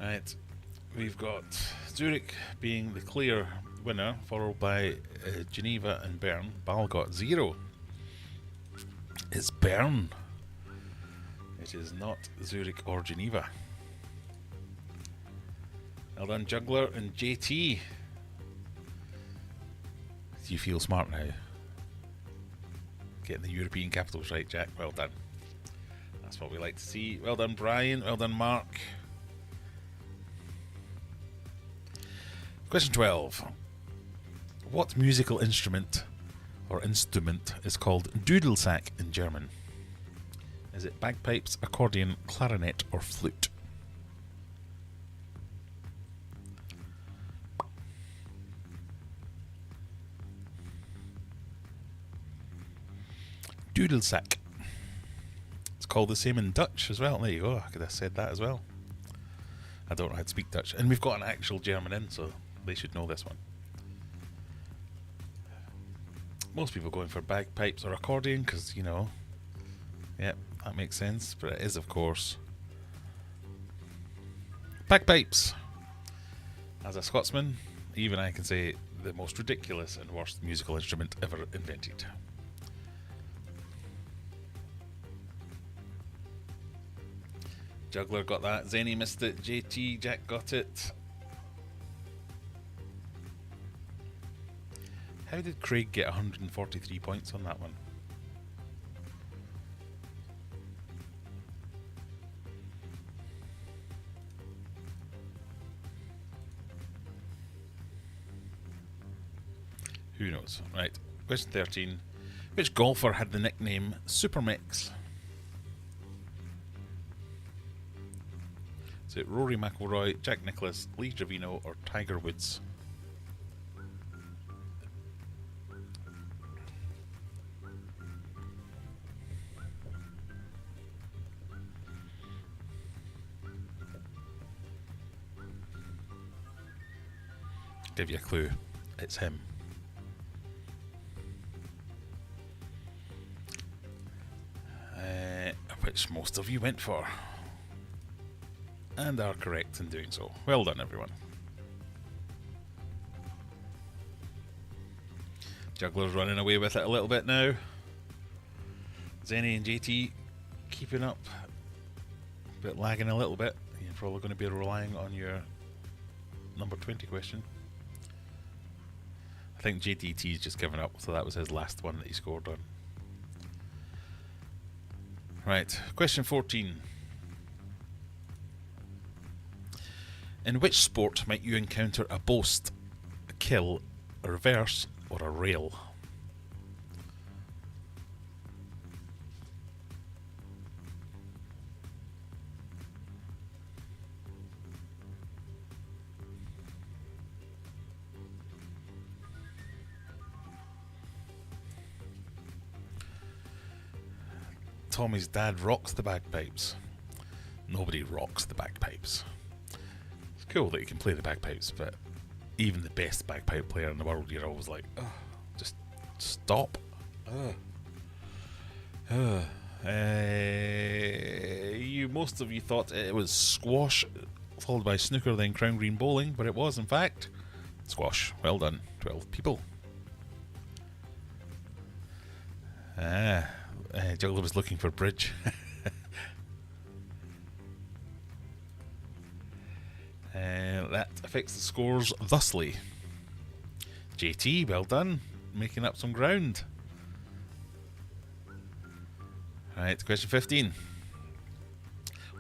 A: Right, we've got Zurich being the clear winner, followed by Geneva and Bern. Bâle got 0. It's Bern. It is not Zurich or Geneva. Well done, Juggler and JT. Do you feel smart now? Getting the European capitals right, Jack. Well done. That's what we like to see. Well done, Brian. Well done, Mark. Question 12. What musical instrument is called Dudelsack in German? Is it bagpipes, accordion, clarinet, or flute? Dudelsack. It's called the same in Dutch as well. There you go. I could have said that as well. I don't know how to speak Dutch. And we've got an actual German in, so they should know this one. Most people going for bagpipes or accordion because, you know, yeah, that makes sense. But it is, of course, bagpipes. As a Scotsman, even I can say the most ridiculous and worst musical instrument ever invented. Juggler got that. Zenny missed it. JT, Jack got it. How did Craig get 143 points on that one? Who knows? Right. Question 13. Which golfer had the nickname Supermix? Is it Rory McIlroy, Jack Nicklaus, Lee Trevino, or Tiger Woods? Give you a clue. It's him. Which most of you went for. And are correct in doing so. Well done, everyone. Juggler's running away with it a little bit now. Zenny and JT keeping up. But lagging a little bit. You're probably going to be relying on your number 20 question. I think JDT's just given up, so that was his last one that he scored on. Right, question 14. In which sport might you encounter a boast, a kill, a reverse, or a rail? Tommy's dad rocks the bagpipes. Nobody rocks the bagpipes. It's cool that you can play the bagpipes, but even the best bagpipe player in the world, you're always like, oh, just stop. Most of you thought it was squash, followed by snooker, then crown green bowling, but it was in fact squash. Well done, 12 people. Juggler was looking for bridge. That affects the scores thusly. JT, well done, making up some ground. Right, question 15.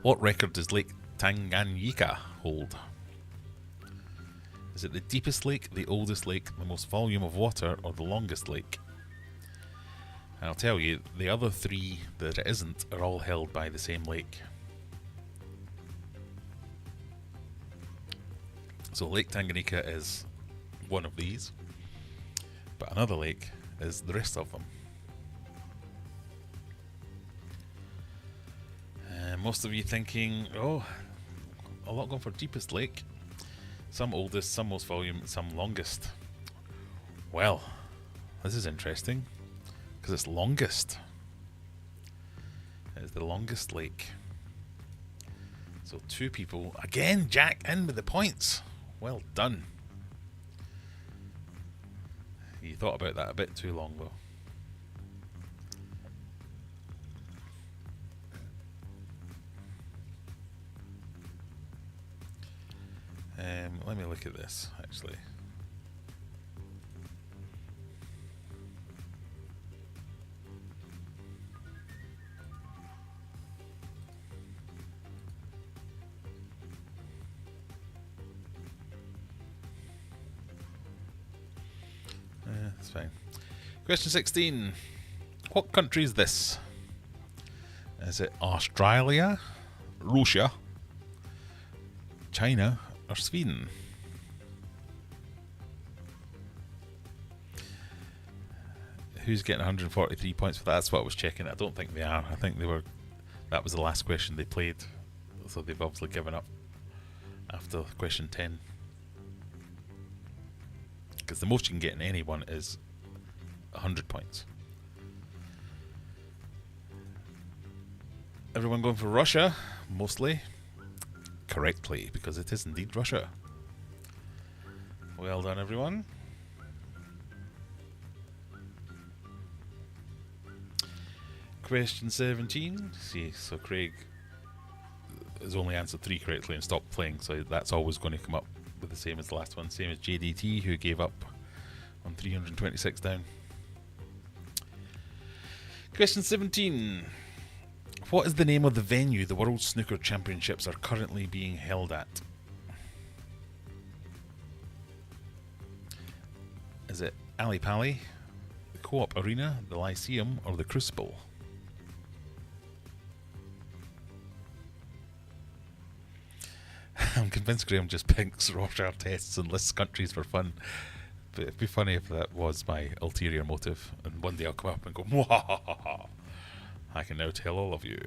A: What record does Lake Tanganyikan hold? Is it the deepest lake, the oldest lake, the most volume of water, or the longest lake? And I'll tell you, the other three that it isn't are all held by the same lake. So Lake Tanganyikan is one of these, but another lake is the rest of them. And most of you thinking, oh, a lot going for deepest lake. Some oldest, some most volume, some longest. Well, this is interesting, because it's longest. It is the longest lake. So 2 people, again, Jack in with the points. Well done. You thought about that a bit too long though. Let me look at this actually. That's fine. Question 16. What country is this? Is it Australia, Russia, China, or Sweden? Who's getting 143 points for that? That's what I was checking. I don't think they are. I think they were. That was the last question they played, so they've obviously given up after question 10. Because the most you can get in any one is 100 points. Everyone going for Russia, mostly. Correctly, because it is indeed Russia. Well done, everyone. Question 17. See, so Craig has only answered 3 correctly and stopped playing, so that's always going to come up with the same as the last one. Same as JDT, who gave up on 326 down. Question 17. What is the name of the venue the World Snooker Championships are currently being held at? Is it Ali Pali, the Co-op Arena, the Lyceum, or the Crucible? I'm convinced Graham just pinks Rorschach tests and lists countries for fun. But it'd be funny if that was my ulterior motive, and one day I'll come up and go, "Mwahaha! I can now tell all of you."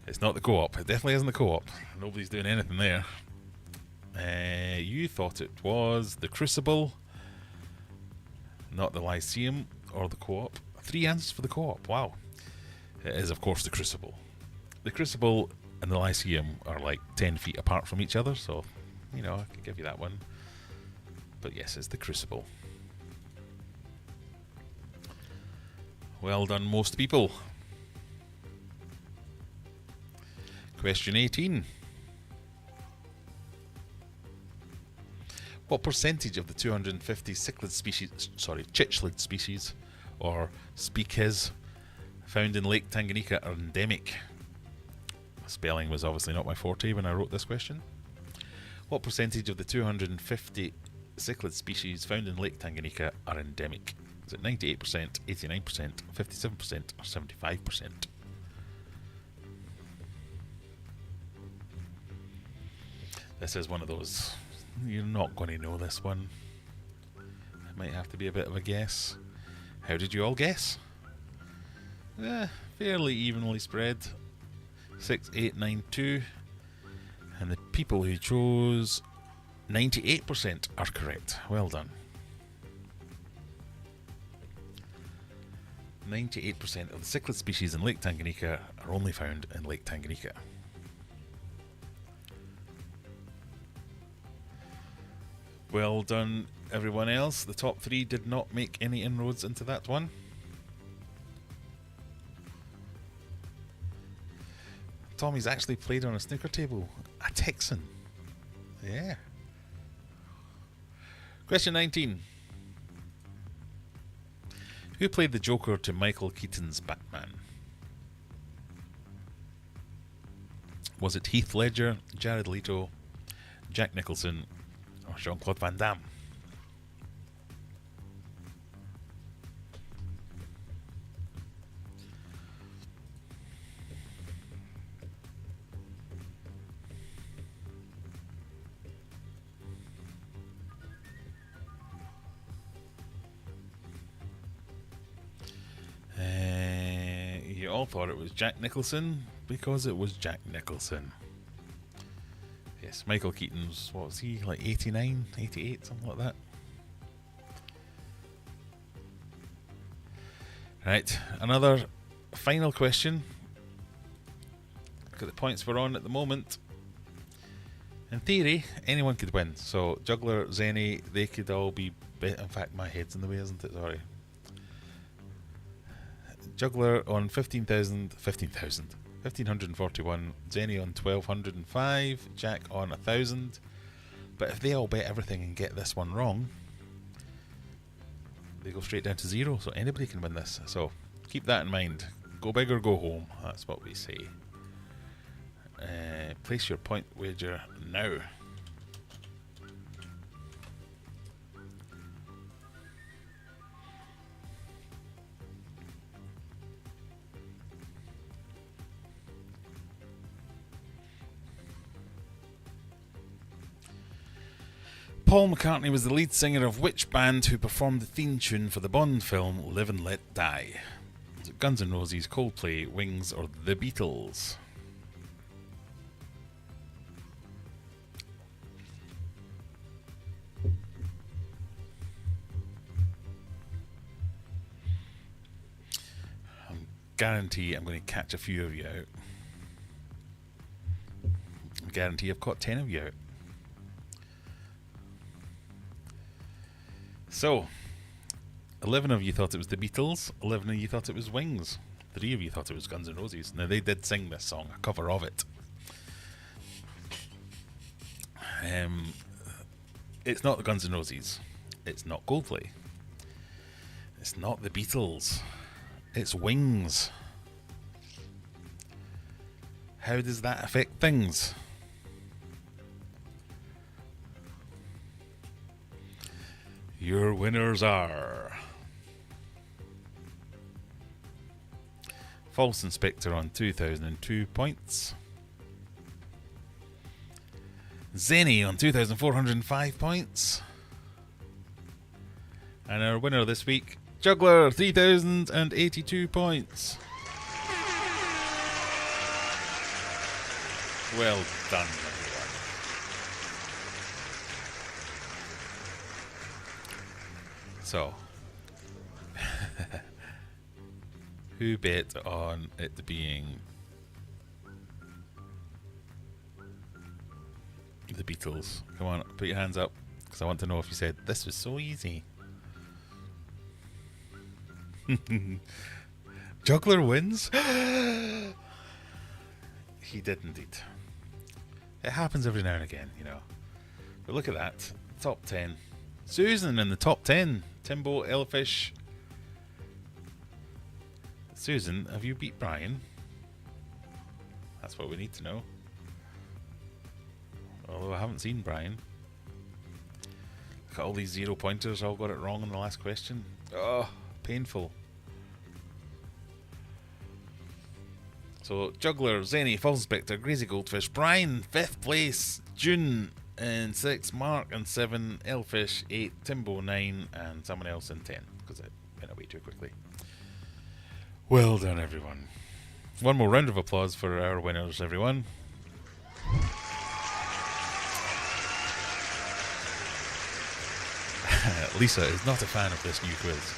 A: It's not the Co-op. It definitely isn't the Co-op. Nobody's doing anything there. You thought it was the Crucible, not the Lyceum or the Co-op. 3 answers for the Co-op. Wow. It is, of course, the Crucible. The Crucible and the Lyceum are like 10 feet apart from each other, so, you know, I could give you that one. But yes, it's the Crucible. Well done, most people. Question 18. What percentage of the 250 cichlid species, or species, found in Lake Tanganyikan are endemic? Spelling was obviously not my forte when I wrote this question. What percentage of the 250 cichlid species found in Lake Tanganyikan are endemic? Is it 98%, 89%, 57%, or 75%? This is one of those, you're not going to know this one. It might have to be a bit of a guess. How did you all guess? Fairly evenly spread. 6, 8, 9, 2. And the people who chose 98% are correct. Well done. 98% of the cichlid species in Lake Tanganyikan are only found in Lake Tanganyikan. Well done, everyone else. The top 3 did not make any inroads into that one. Tommy's actually played on a snooker table. A Texan. Yeah. Question 19. Who played the Joker to Michael Keaton's Batman? Was it Heath Ledger, Jared Leto, Jack Nicholson, or Jean-Claude Van Damme? You all thought it was Jack Nicholson because it was Jack Nicholson. Yes, Michael Keaton's, what was he, like 89, 88, something like that. Right, another final question. Look at the points we're on at the moment. In theory, anyone could win. So, Juggler, Zenny, they could all be... In fact, my head's in the way, isn't it? Sorry. Juggler on 1541, Zenny on 1205, Jack on 1000. But if they all bet everything and get this one wrong, they go straight down to 0, so anybody can win this. So keep that in mind. Go big or go home, that's what we say. Place your point wager now. Paul McCartney was the lead singer of which band who performed the theme tune for the Bond film Live and Let Die? Was it Guns N' Roses, Coldplay, Wings, or The Beatles? I guarantee I'm going to catch a few of you out. I guarantee I've caught 10 of you out. So, 11 of you thought it was the Beatles, 11 of you thought it was Wings, 3 of you thought it was Guns N' Roses. Now, they did sing this song, a cover of it. It's not the Guns N' Roses. It's not Coldplay. It's not the Beatles. It's Wings. How does that affect things? Your winners are False Inspector on 2002 points, Zenny on 2,405 points, and our winner this week, Juggler, 3,082 points. Well done, everyone. So, who bet on it being the Beatles? Come on, put your hands up, because I want to know if you said, this was so easy. Juggler wins? He did indeed. It happens every now and again, you know. But look at that. Top 10. Susan in the top 10. Timbo, Elfish. Susan, have you beat Brian? That's what we need to know. Although I haven't seen Brian. Look at all these 0 pointers. All got it wrong in the last question. Oh, painful. So, Juggler, Zenny, False Inspector, Crazy Goldfish, Brian, 5th place, June in 6th, Mark in 7, Elfish 8, Timbo 9, and someone else in 10, because it went away too quickly. Well done, everyone. One more round of applause for our winners, everyone. Lisa is not a fan of this new quiz.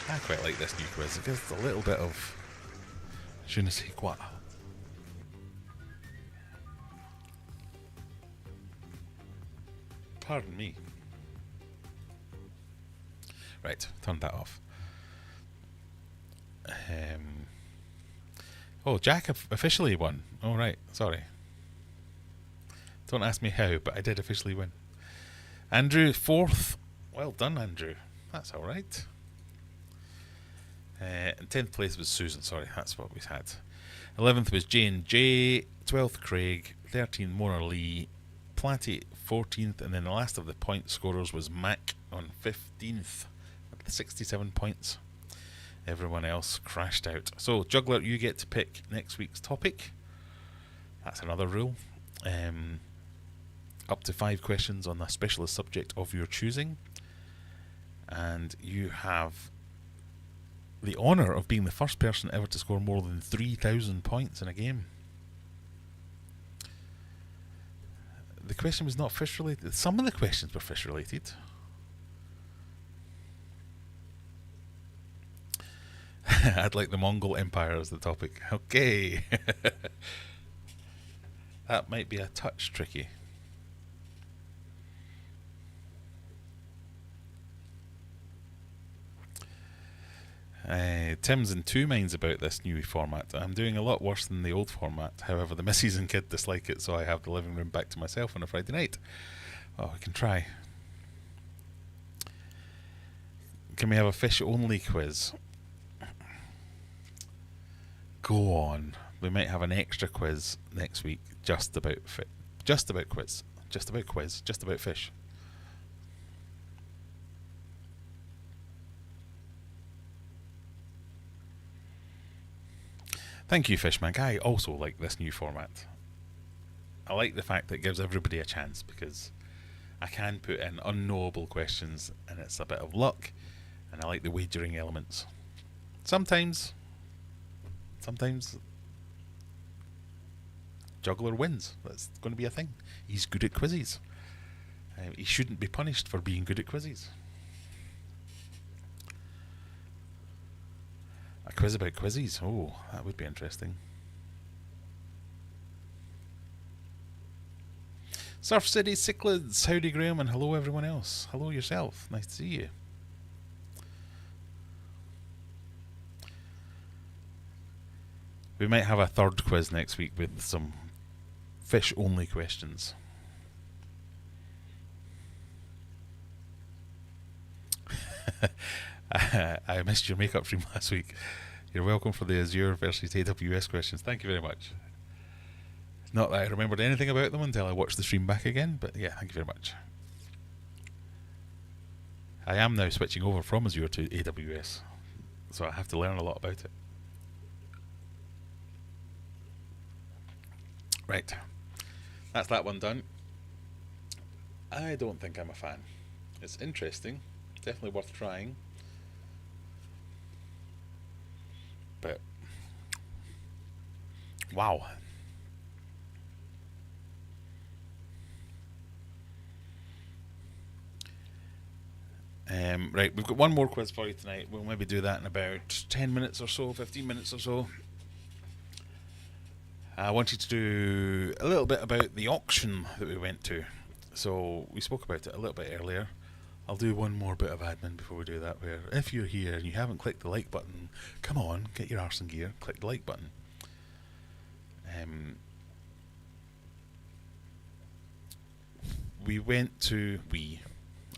A: I quite like this new quiz. It gives a little bit of je ne sais quoi. Pardon me. Right, turn that off. Oh, Jack officially won. Oh, right, sorry. Don't ask me how, but I did officially win. Andrew, 4th. Well done, Andrew. That's alright. And 10th place was Susan, sorry, that's what we had. 11th was Jane J, 12th Craig, 13th Mona Lee, Platty 14th, and then the last of the point scorers was Mac on 15th with 67 points. Everyone else crashed out. So, Juggler, you get to pick next week's topic. That's another rule. Up to 5 questions on a specialist subject of your choosing. And you have the honour of being the first person ever to score more than 3,000 points in a game. The question was not fish related. Some of the questions were fish related. I'd like the Mongol Empire as the topic. Okay. That might be a touch tricky. Tim's in two minds about this new format. I'm doing a lot worse than the old format. However, the missus and kid dislike it, so I have the living room back to myself on a Friday night. Oh, we can try. Can we have a fish-only quiz? Go on. We might have an extra quiz next week just about quiz. Just about quiz. Just about fish. Thank you, Fishman. I also like this new format. I like the fact that it gives everybody a chance, because I can put in unknowable questions and it's a bit of luck, and I like the wagering elements. Sometimes Juggler wins. That's going to be a thing. He's good at quizzes. He shouldn't be punished for being good at quizzes. A quiz about quizzes. Oh, that would be interesting. Surf City Cichlids. Howdy, Graham, and hello everyone else. Hello yourself. Nice to see you. We might have a third quiz next week with some fish-only questions. I missed your makeup stream last week. You're welcome for the Azure versus AWS questions. Thank you very much. Not that I remembered anything about them until I watched the stream back again, but yeah, thank you very much. I am now switching over from Azure to AWS, so I have to learn a lot about it. Right, that's that one done. I don't think I'm a fan. It's interesting, definitely worth trying. But wow. Right, we've got one more quiz for you tonight. We'll maybe do that in about 10 minutes or so, 15 minutes or so. I want you to do a little bit about the auction that we went to. So we spoke about it a little bit earlier. I'll do one more bit of admin before we do that, where if you're here and you haven't clicked the like button, come on, get your arse in gear, click the like button.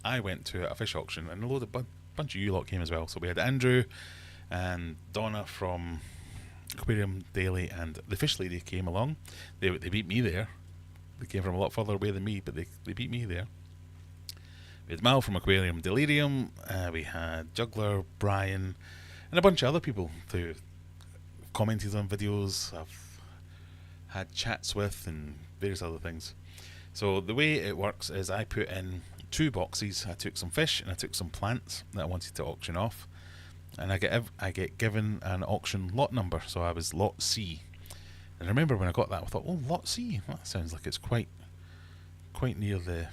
A: I went to a fish auction, and bunch of you lot came as well. So we had Andrew and Donna from Aquarium Daily, and the fish lady came along. They beat me there. They came from a lot further away than me, but they beat me there. We had Mal from Aquarium Delirium. We had Juggler, Brian, and a bunch of other people who commented on videos I've had chats with and various other things. So the way it works is I put in 2 boxes. I took some fish and I took some plants that I wanted to auction off, and I get given an auction lot number. So I was lot C, and I remember when I got that I thought, oh, lot C, that sounds like it's quite near the...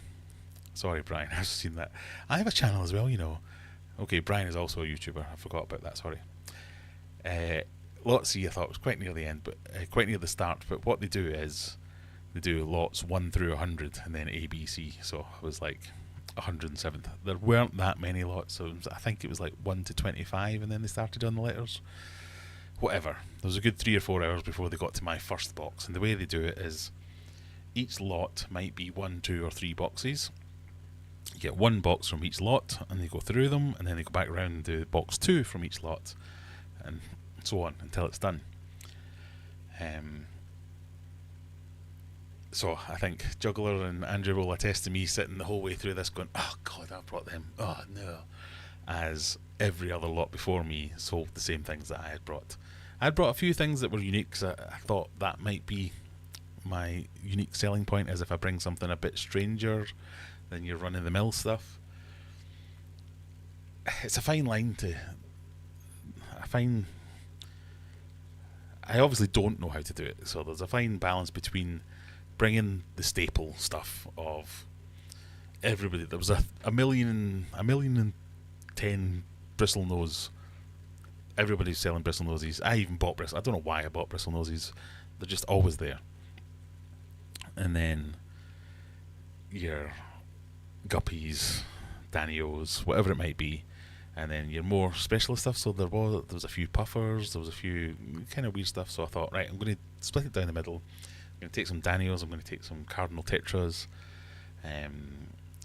A: Sorry, Brian, I've seen that. I have a channel as well, you know. Okay, Brian is also a YouTuber. I forgot about that, sorry. Lot C I thought was quite near the end, but quite near the start. But what they do is they do lots 1 through 100 and then A, B, C. So I was like 107th. There weren't that many lots, so I think it was like 1 to 25, and then they started on the letters. Whatever. There was a good 3 or 4 hours before they got to my first box. And the way they do it is each lot might be 1, 2, or 3 boxes. You get 1 box from each lot, and they go through them, and then they go back around and do box 2 from each lot, and so on until it's done. So I think Juggler and Andrew will attest to me sitting the whole way through this going, oh god, I brought them, oh no, as every other lot before me sold the same things that I had brought. I'd brought a few things that were unique, because I thought that might be my unique selling point, as if I bring something a bit stranger than your run-of-the-mill stuff. It's a fine line to... I obviously don't know how to do it, so there's a fine balance between bringing the staple stuff of everybody. There was a million and 10 bristlenose. Everybody's selling bristlenoses. I even bought I don't know why I bought bristlenoses. They're just always there. And then your guppies, danios, whatever it might be, and then your more specialist stuff. So there was a few puffers, there was a few kind of weird stuff. So I thought, right, I'm going to split it down the middle. I'm going to take some danios, I'm going to take some cardinal tetras,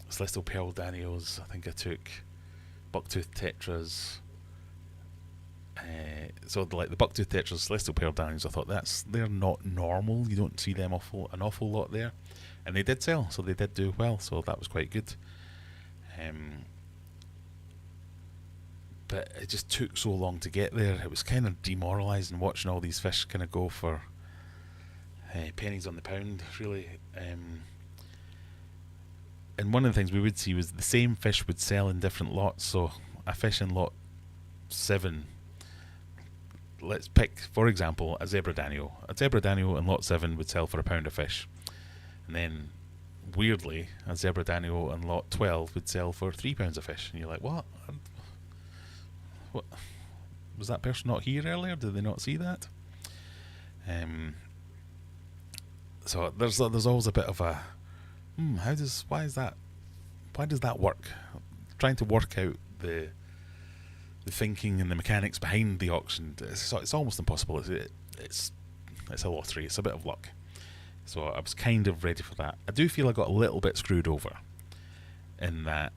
A: celestial pearl danios. I think I took bucktooth tetras. So the bucktooth tetras, celestial pearl danios, I thought they're not normal. You don't see them an awful lot there. And they did sell, so they did do well, so that was quite good. But it just took so long to get there. It was kind of demoralising watching all these fish kind of go for pennies on the pound, really. And one of the things we would see was the same fish would sell in different lots. So a fish in lot 7, let's pick, for example, a zebra danio. A zebra danio in lot 7 would sell for £1 a fish. And then, weirdly, a zebra danio in lot 12 would sell for £3 a fish. And you're like, what? What? Was that person not here earlier? Did they not see that? So there's always a bit of a, why does that work? Trying to work out the thinking and the mechanics behind the auction, it's almost impossible. It's a lottery. It's a bit of luck. So I was kind of ready for that. I do feel I got a little bit screwed over in that,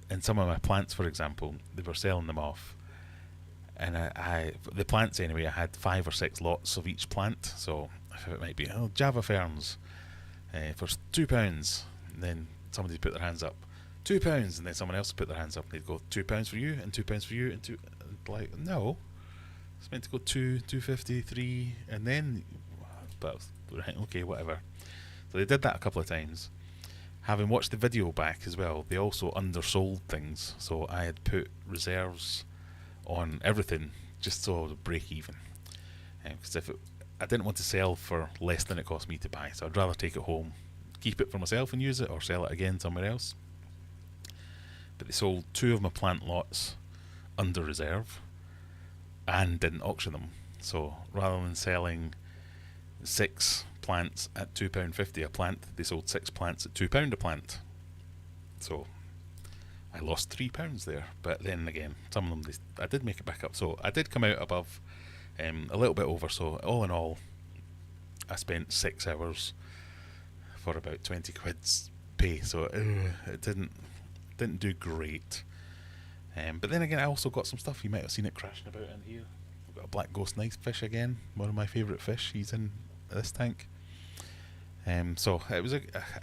A: in some of my plants, for example, they were selling them off, and the plants anyway, I had 5 or 6 lots of each plant. So it might be Java ferns for £2, and then somebody put their hands up, £2, and then someone else put their hands up, and they'd go £2 for you and £2 for you, and like, no, it's meant to go 2, 2.50, 3, and then, but right, okay, whatever. So they did that a couple of times. Having watched the video back as well, they also undersold things. So I had put reserves on everything just so I would break even. Because I didn't want to sell for less than it cost me to buy, so I'd rather take it home, keep it for myself and use it, or sell it again somewhere else. But they sold 2 of my plant lots under reserve and didn't auction them. So rather than selling 6 plants at £2.50 a plant, they sold 6 plants at £2 a plant. So I lost £3 there. But then again, some of them I did make it back up. So I did come out above a little bit over. So all in all, I spent 6 hours for about 20 quid pay, so it didn't do great. But then again, I also got some stuff. You might have seen it crashing about in here. I've got a black ghost knife fish again, one of my favourite fish. He's in this tank. So it was a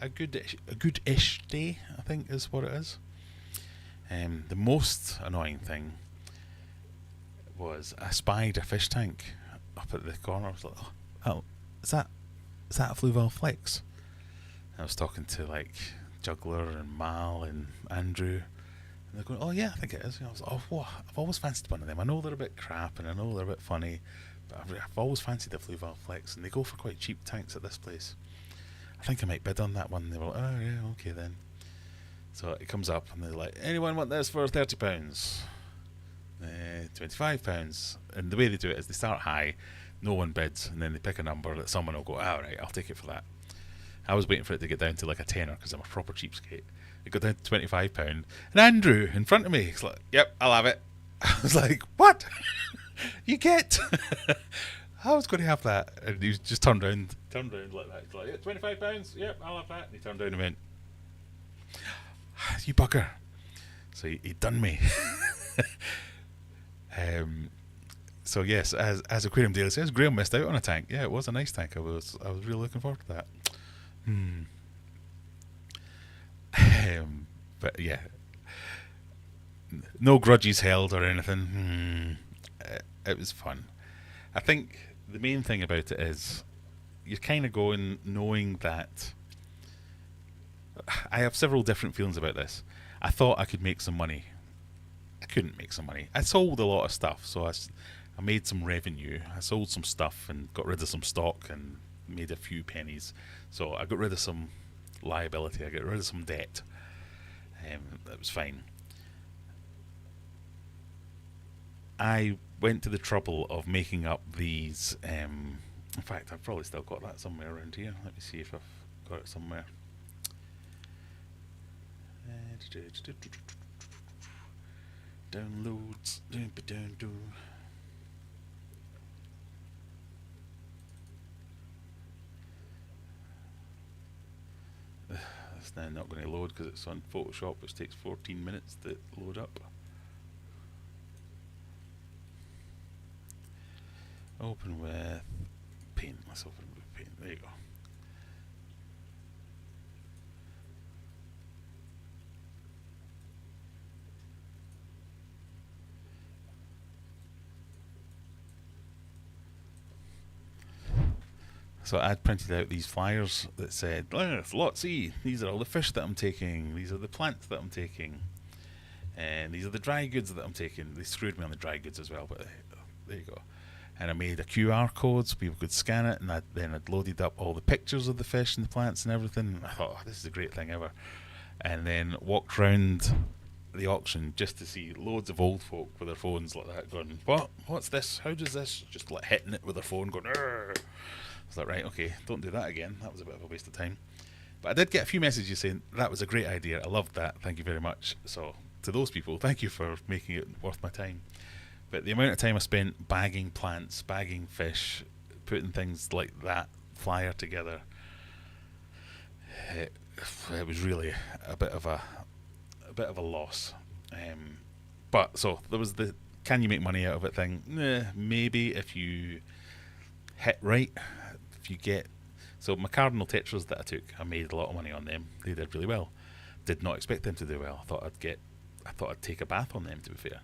A: good-ish day, I think, is what it is. The most annoying thing was I spied a fish tank up at the corner. I was like, oh, is that a Fluval Flex? I was talking to like Juggler and Mal and Andrew, and they're going, oh yeah, I think it is. And I was like, oh, whoa, I've always fancied one of them. I know they're a bit crap and I know they're a bit funny, but I've always fancied a Fluval Flex, and they go for quite cheap tanks at this place. I think I might bid on that one. And they were like, oh yeah, okay then. So it comes up and they're like, anyone want this for £30? £25. And the way they do it is they start high, no one bids, and then they pick a number that someone will go, alright, I'll take it for that. I was waiting for it to get down to like a tenner because I'm a proper cheapskate. It got down to £25, and Andrew in front of me, he's like, yep, I'll have it. I was like, what? You get? I was going to have that. And he just turned around like that. He's like, yeah, £25, yep, I'll have that. And he turned around and went, you bugger. So he done me. So yes, as Aquarium Daily says, Graham missed out on a tank. Yeah, it was a nice tank. I was really looking forward to that. But yeah, no grudges held or anything. It was fun. I think the main thing about it is you're kind of going knowing that I have several different feelings about this. I thought I could make some money. I couldn't make some money. I sold a lot of stuff, so I made some revenue. I sold some stuff and got rid of some stock and made a few pennies. So I got rid of some liability. I got rid of some debt. That was fine. I went to the trouble of making up these. In fact, I've probably still got that somewhere around here. Let me see if I've got it somewhere. Downloads. It's now not going to load because it's on Photoshop, which takes 14 minutes to load up. Open with Paint. Let's open with Paint. There you go. So I'd printed out these flyers that said, Lot C, these are all the fish that I'm taking, these are the plants that I'm taking, and these are the dry goods that I'm taking. They screwed me on the dry goods as well, but there you go. And I made a QR code so people could scan it, and then I'd loaded up all the pictures of the fish and the plants and everything. I thought, this is a great thing ever. And then walked round the auction just to see loads of old folk with their phones like that going, what's this? How does this? Just like hitting it with their phone going, Arr! I was like, right, okay, don't do that again. That was a bit of a waste of time. But I did get a few messages saying, that was a great idea. I loved that. Thank you very much. So to those people, thank you for making it worth my time. But the amount of time I spent bagging plants, bagging fish, putting things like that flyer together, it was really a bit of a loss. But so there was the can you make money out of it thing? Maybe if you hit right. If you get so my cardinal tetras that I took, I made a lot of money on them. They did really well. Did not expect them to do well. I thought I'd take a bath on them, to be fair.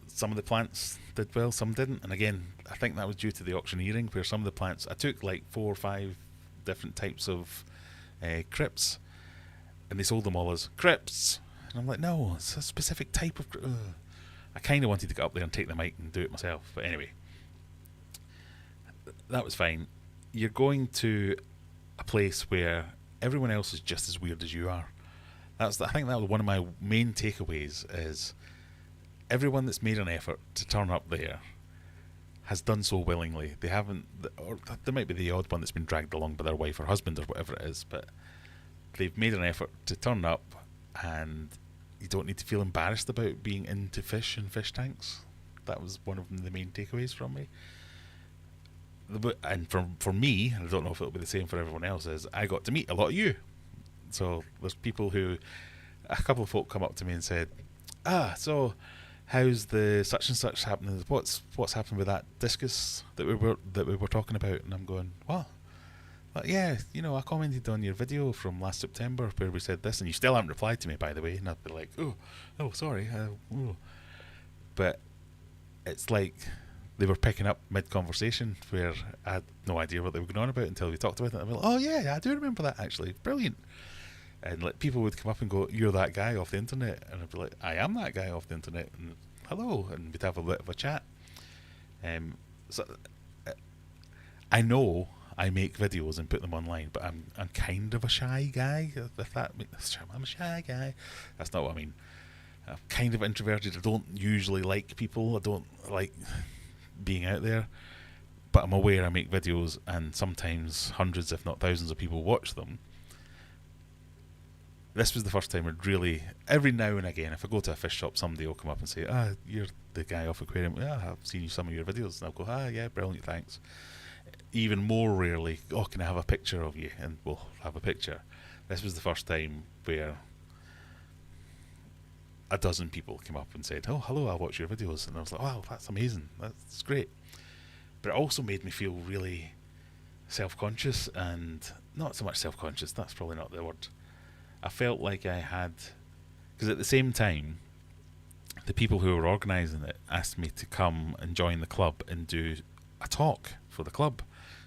A: Some of the plants did well, some didn't. And again, I think that was due to the auctioneering, where some of the plants I took like 4 or 5 different types of crypts, and they sold them all as crypts. And I'm like, no, it's a specific type of. I kind of wanted to get up there and take the mic and do it myself, but anyway, that was fine. You're going to a place where everyone else is just as weird as you are. I think that was one of my main takeaways, is everyone that's made an effort to turn up there has done so willingly. They haven't, or there might be the odd one that's been dragged along by their wife or husband or whatever it is, but they've made an effort to turn up, and you don't need to feel embarrassed about being into fish and fish tanks. That was one of the main takeaways from me. And for me, and I don't know if it'll be the same for everyone else, is I got to meet a lot of you. So there's people who, a couple of folk come up to me and said, so how's the such and such happening? What's happened with that discus that we were talking about? And I'm going, what? Like, yeah, I commented on your video from last September where we said this, and you still haven't replied to me, by the way. And I'd be like, oh, sorry. But it's like they were picking up mid-conversation where I had no idea what they were going on about until we talked about it. And I'd be like, oh yeah, I do remember that actually. Brilliant. And like people would come up and go, you're that guy off the internet. And I'd be like, I am that guy off the internet. And hello. And we'd have a bit of a chat. So I know I make videos and put them online, but I'm kind of a shy guy. I'm a shy guy. That's not what I mean. I'm kind of introverted. I don't usually like people. I don't like being out there. But I'm aware I make videos and sometimes hundreds, if not thousands of people watch them. This was the first time I'd really, every now and again, if I go to a fish shop, somebody will come up and say, you're the guy off Aquarium. Yeah, I've seen some of your videos. And I'll go, yeah, brilliant, thanks. Even more rarely, can I have a picture of you? And we'll have a picture. This was the first time where a dozen people came up and said, oh, hello, I watch your videos. And I was like, wow, that's amazing. That's great. But it also made me feel really self-conscious, and not so much self-conscious, that's probably not the word. I felt like I had, because at the same time, the people who were organising it asked me to come and join the club and do a talk for the club.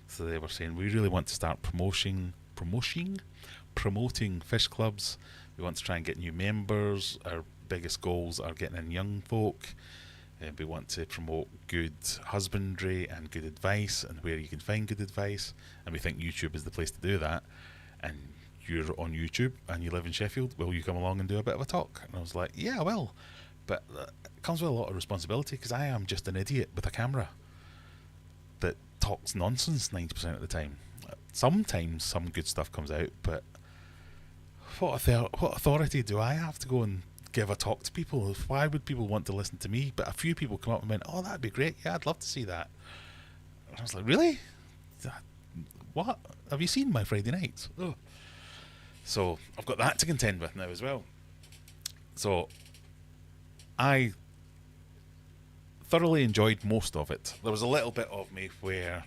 A: So they were saying, we really want to start promoting fish clubs. We want to try and get new members. Our biggest goals are getting in young folk. We want to promote good husbandry and good advice and where you can find good advice. And we think YouTube is the place to do that. And you're on YouTube and you live in Sheffield, will you come along and do a bit of a talk? And I was like, yeah, I will. But it comes with a lot of responsibility because I am just an idiot with a camera that talks nonsense 90% of the time. Sometimes some good stuff comes out, but what authority do I have to go and give a talk to people? Why would people want to listen to me? But a few people come up and went, oh, that'd be great. Yeah, I'd love to see that. And I was like, really? What? Have you seen my Friday nights? Oh. So I've got that to contend with now as well. So I thoroughly enjoyed most of it. There was a little bit of me where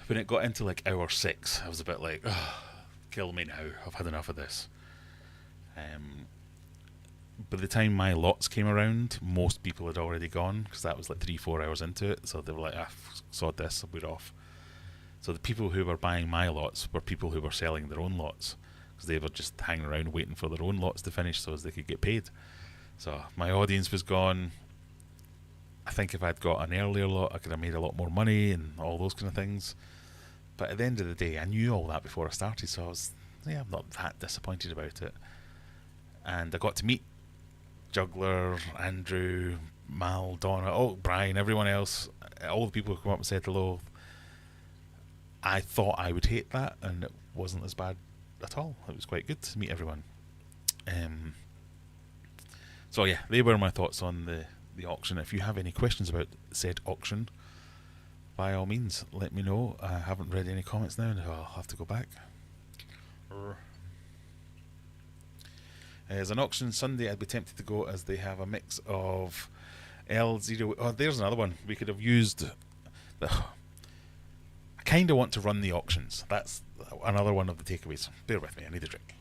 A: when it got into like hour 6, I was a bit like, kill me now, I've had enough of this. By the time my lots came around, most people had already gone, because that was like 3-4 hours into it, so they were like, sod this, we're off. So the people who were buying my lots were people who were selling their own lots, because they were just hanging around waiting for their own lots to finish so as they could get paid. So my audience was gone. I think if I'd got an earlier lot, I could have made a lot more money and all those kind of things. But at the end of the day, I knew all that before I started, so I'm not that disappointed about it. And I got to meet Juggler, Andrew, Mal, Donna, Brian, everyone else, all the people who come up and said hello. I thought I would hate that, and it wasn't as bad at all. It was quite good to meet everyone. So yeah, they were my thoughts on the auction. If you have any questions about said auction, by all means, let me know. I haven't read any comments now, and I'll have to go back. As an auction Sunday, I'd be tempted to go as they have a mix of L0. Oh, there's another one. We could have used. I kind of want to run the auctions. That's another one of the takeaways. Bear with me, I need a drink.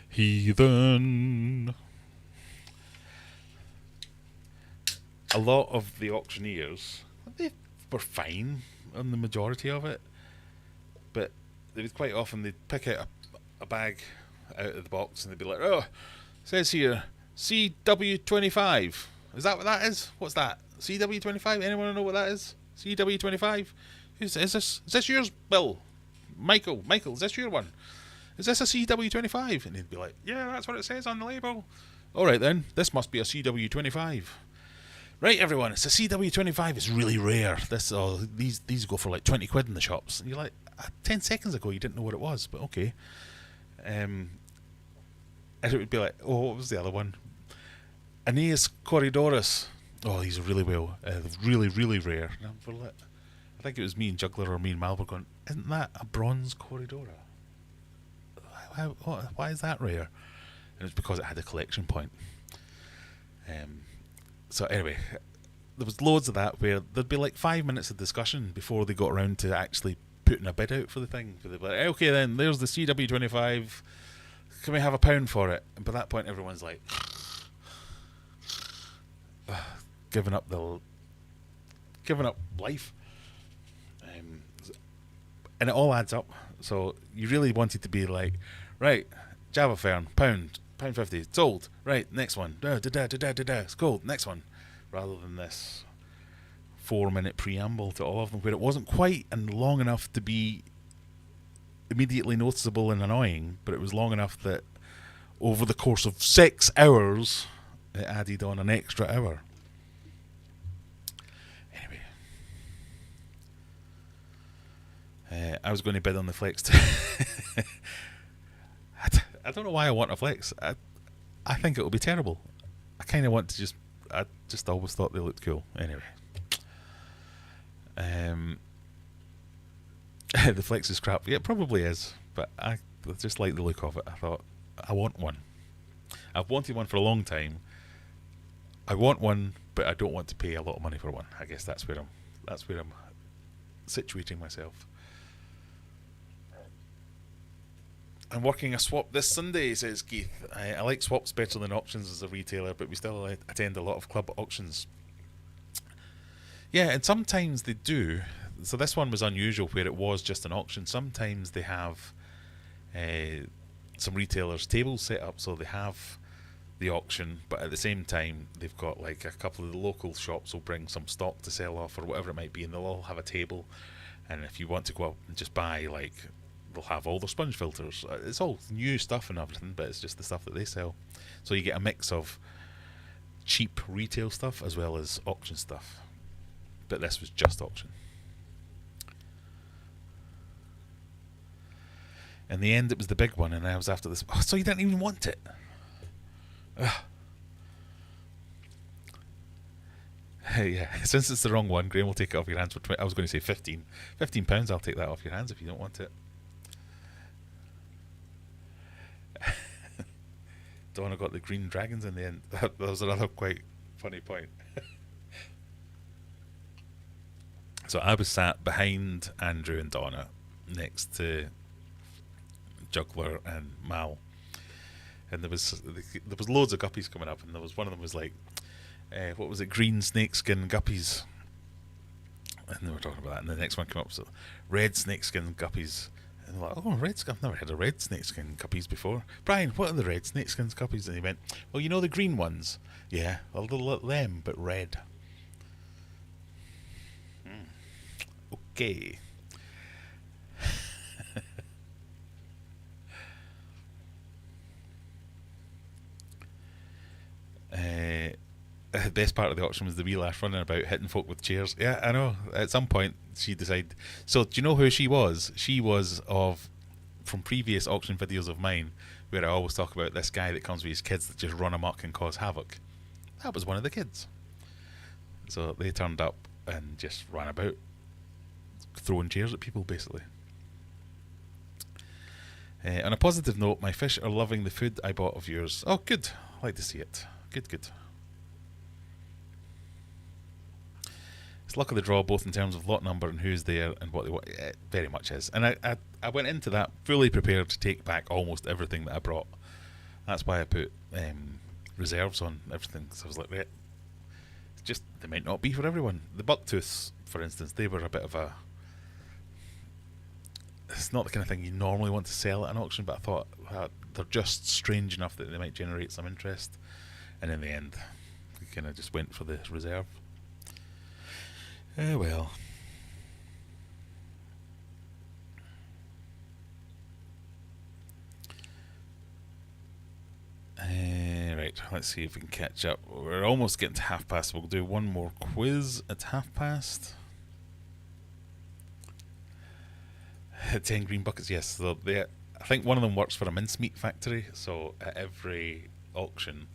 A: Heathen. A lot of the auctioneers, they were fine on the majority of it, but they would quite often they'd pick out a bag out of the box and they'd be like, oh, it says here CW25. Is that what that is? What's that? CW25? Anyone know what that is? CW25? Is this yours, Bill? Michael, is this your one? Is this a CW25? And he'd be like, yeah, that's what it says on the label. Alright then, this must be a CW25. Right, everyone, it's a CW25. It's really rare. These go for like 20 quid in the shops. And you're like, 10 seconds ago you didn't know what it was, but okay. And it would be like, what was the other one? Aeneas Corridorus. Oh, these are really well, really, really rare. I think it was me and Juggler or me and Mal were going, isn't that a bronze Corridora? Why is that rare? And it's because it had a collection point. So anyway, there was loads of that where there'd be like 5 minutes of discussion before they got around to actually putting a bid out for the thing. They'd be like, okay then, there's the CW25. Can we have £1 for it? And by that point, everyone's like, giving up life. And it all adds up. So you really wanted to be like, right, Java Fern, £1.50, sold. Right, next one. It's cold. Next one. Rather than this 4-minute preamble to all of them, where it wasn't quite and long enough to be immediately noticeable and annoying, but it was long enough that over the course of 6 hours, it added on an extra hour. Anyway, I was going to bid on the Flex too. I don't know why I want a Flex. I think it will be terrible. I kind of want to I just always thought they looked cool. Anyway. The Flex is crap. Yeah, it probably is. But I just like the look of it. I thought, I want one. I've wanted one for a long time. I want one, but I don't want to pay a lot of money for one. I guess that's where I'm situating myself. I'm working a swap this Sunday, says Keith. I like swaps better than auctions as a retailer, but we still attend a lot of club auctions. Yeah, and sometimes they do. So this one was unusual where it was just an auction. Sometimes they have some retailers' tables set up, so they have the auction, but at the same time they've got like a couple of the local shops will bring some stock to sell off or whatever it might be, and they'll all have a table. And if you want to go up and just buy, like, they'll have all their sponge filters. It's all new stuff and everything, but it's just the stuff that they sell. So you get a mix of cheap retail stuff as well as auction stuff. But this was just auction. In the end, it was the big one, and I was after this. Oh, so you didn't even want it? Ugh. Yeah, since it's the wrong one, Graham will take it off your hands for 20. I was going to say 15. £15, I'll take that off your hands if you don't want it. Donna got the green dragons in the end. That was another quite funny point. So I was sat behind Andrew and Donna, next to Juggler and Mal, and there was loads of guppies coming up, and there was one of them was like, what was it, green snakeskin guppies, and they were talking about that, and the next one came up, so red snakeskin guppies. And they're like, oh, I've never had a red snakeskin guppies before. Brian, what are the red snakeskin guppies? And he went, well, you know the green ones? Yeah, a little like them, but red. Okay. The best part of the auction was the wee lass running about hitting folk with chairs. Yeah, I know. At some point, she decided. So, do you know who she was? She was from previous auction videos of mine, where I always talk about this guy that comes with his kids that just run amok and cause havoc. That was one of the kids. So they turned up and just ran about, throwing chairs at people, basically. On a positive note, my fish are loving the food I bought of yours. Oh, good. I like to see it. Good. It's luck of the draw, both in terms of lot number and who's there and what they want. It very much is. And I went into that fully prepared to take back almost everything that I brought. That's why I put reserves on everything. So I was like, right, it's just, they might not be for everyone. The bucktooths, for instance, they were a bit of a... It's not the kind of thing you normally want to sell at an auction, but I thought they're just strange enough that they might generate some interest. And in the end, we kind of just went for the reserve. Well. Right, let's see if we can catch up. We're almost getting to past. We'll do one more quiz at past. 10 green buckets, yes. So I think one of them works for a mincemeat factory, so at every auction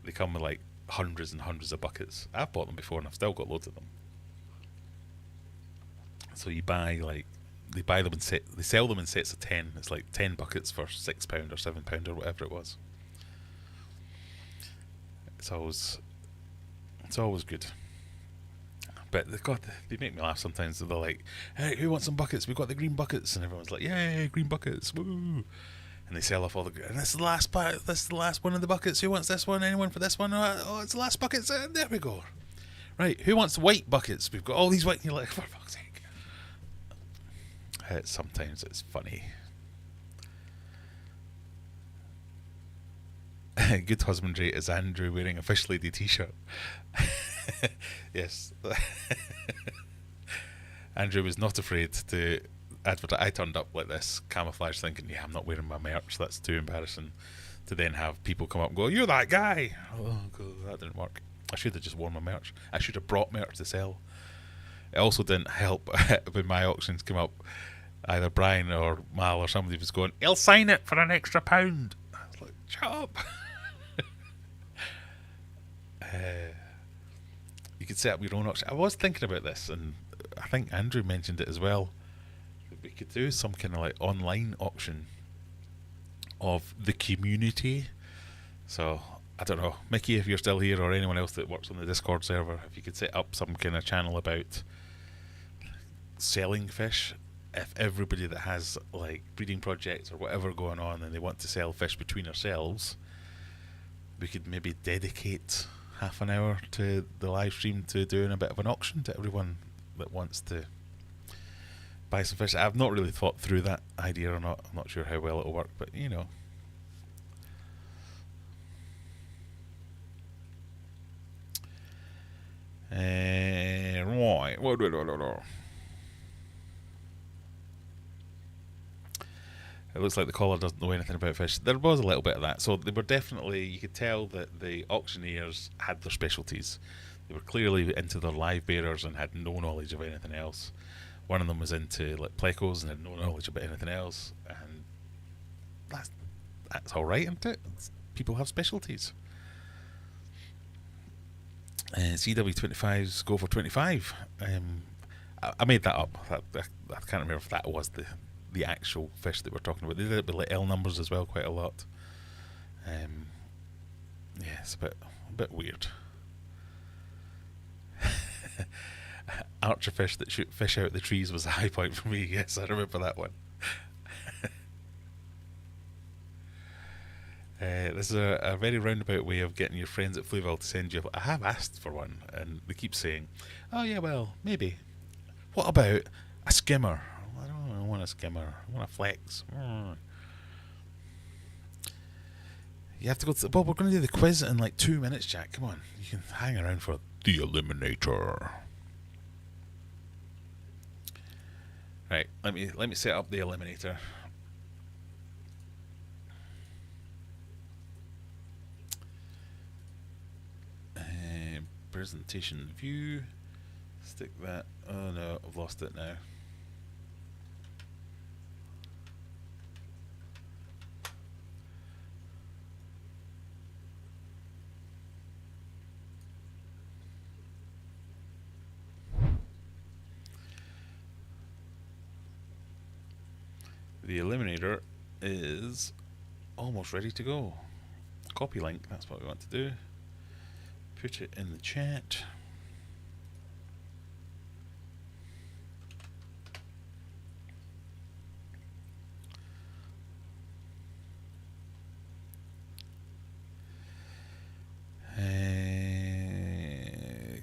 A: they come with like hundreds and hundreds of buckets. I've bought them before and I've still got loads of them. So you buy like, they buy them in they sell them in sets of 10. It's like 10 buckets for £6 or £7 or whatever it was. It's always good. But they make me laugh sometimes. They're like, "Hey, who wants some buckets? We've got the green buckets," and everyone's like, "Yay, green buckets! Woo!" And they sell off all the. And this is the last This is the last one of the buckets. Who wants this one? Anyone for this one? Oh, it's the last buckets. There we go. Right, who wants white buckets? We've got all these white. And you're like, for fuck's sake. Sometimes it's funny. Good husbandry is Andrew wearing a Fish Lady t-shirt. Yes. Andrew was not afraid to advertise. I turned up like this, camouflage, thinking, yeah, I'm not wearing my merch. That's too embarrassing. To then have people come up and go, "You're that guy." Oh, God, that didn't work. I should have just worn my merch. I should have brought merch to sell. It also didn't help when my auctions came up. Either Brian or Mal or somebody was going, "He'll sign it for an extra £1." I was like, shut up. You could set up your own auction. I was thinking about this, and I think Andrew mentioned it as well. We could do some kind of like online auction of the community. So I don't know, Mickey, if you're still here, or anyone else that works on the Discord server, if you could set up some kind of channel about selling fish. If everybody that has like breeding projects or whatever going on and they want to sell fish between ourselves, we could maybe dedicate half an hour to the live stream to doing a bit of an auction to everyone that wants to buy some fish. I've not really thought through that idea or not. I'm not sure how well it'll work, but you know. Right. It looks like the caller doesn't know anything about fish. There was a little bit of that. So they were definitely, you could tell that the auctioneers had their specialties. They were clearly into their live bearers and had no knowledge of anything else. One of them was into like plecos and had no knowledge about anything else. And that's alright, isn't it? People have specialties. CW25s go for 25. I made that up. I can't remember if that was the actual fish that we're talking about. They did it with like L numbers as well, quite a lot. Yeah, it's a bit weird. Archer fish that shoot fish out the trees was a high point for me. Yes, I remember that one. This is a very roundabout way of getting your friends at Fluville to send you. I have asked for one, and they keep saying, "Oh yeah, well, maybe. What about a skimmer?" I don't want a skimmer. I want a flex. You have to go to... Well, we're going to do the quiz in like 2 minutes, Jack. Come on. You can hang around for the Eliminator. Right, let me set up the Eliminator. Presentation view. Stick that... Oh no, I've lost it now. The Eliminator is almost ready to go. Copy link, that's what we want to do. Put it in the chat.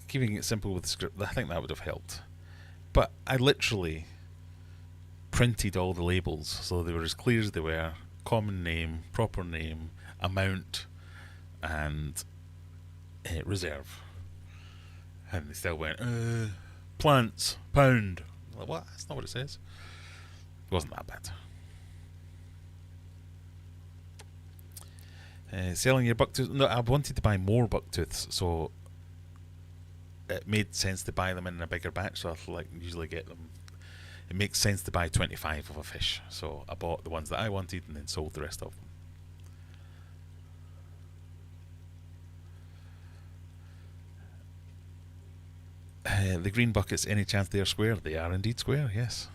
A: Keeping it simple with the script, I think that would have helped. But I literally printed all the labels so they were as clear as they were. Common name, proper name, amount, and reserve. And they still went, plants, pound. I'm like, what? That's not what it says. It wasn't that bad. Selling your bucktooths. No, I wanted to buy more bucktooths, so it made sense to buy them in a bigger batch. So I like usually get them. It makes sense to buy 25 of a fish. So I bought the ones that I wanted and then sold the rest of them. The green buckets, any chance they are square? They are indeed square, yes.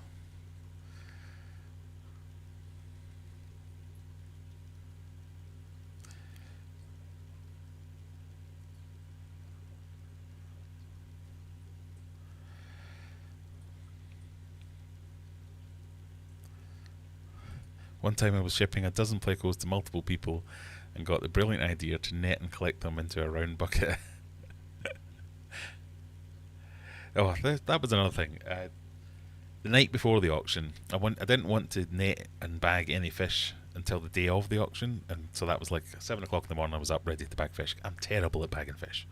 A: One time I was shipping a dozen plecos to multiple people and got the brilliant idea to net and collect them into a round bucket. Oh, that was another thing. The night before the auction, I didn't want to net and bag any fish until the day of the auction, and so that was like 7 o'clock in the morning. I was up ready to bag fish. I'm terrible at bagging fish.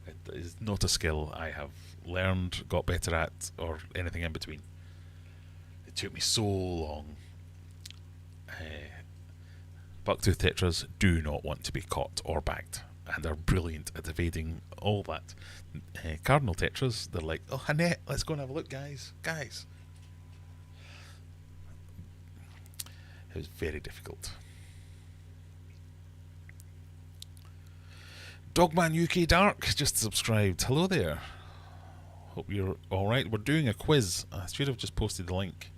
A: It is not a skill I have learned, got better at, or anything in between. It took me so long. Bucktooth tetras do not want to be caught or bagged, and are brilliant at evading all that. Cardinal tetras, they're like, oh, a net, let's go and have a look, guys. It was very difficult. Dogman UK Dark just subscribed. Hello there. Hope you're alright. We're doing a quiz. I should have just posted the link.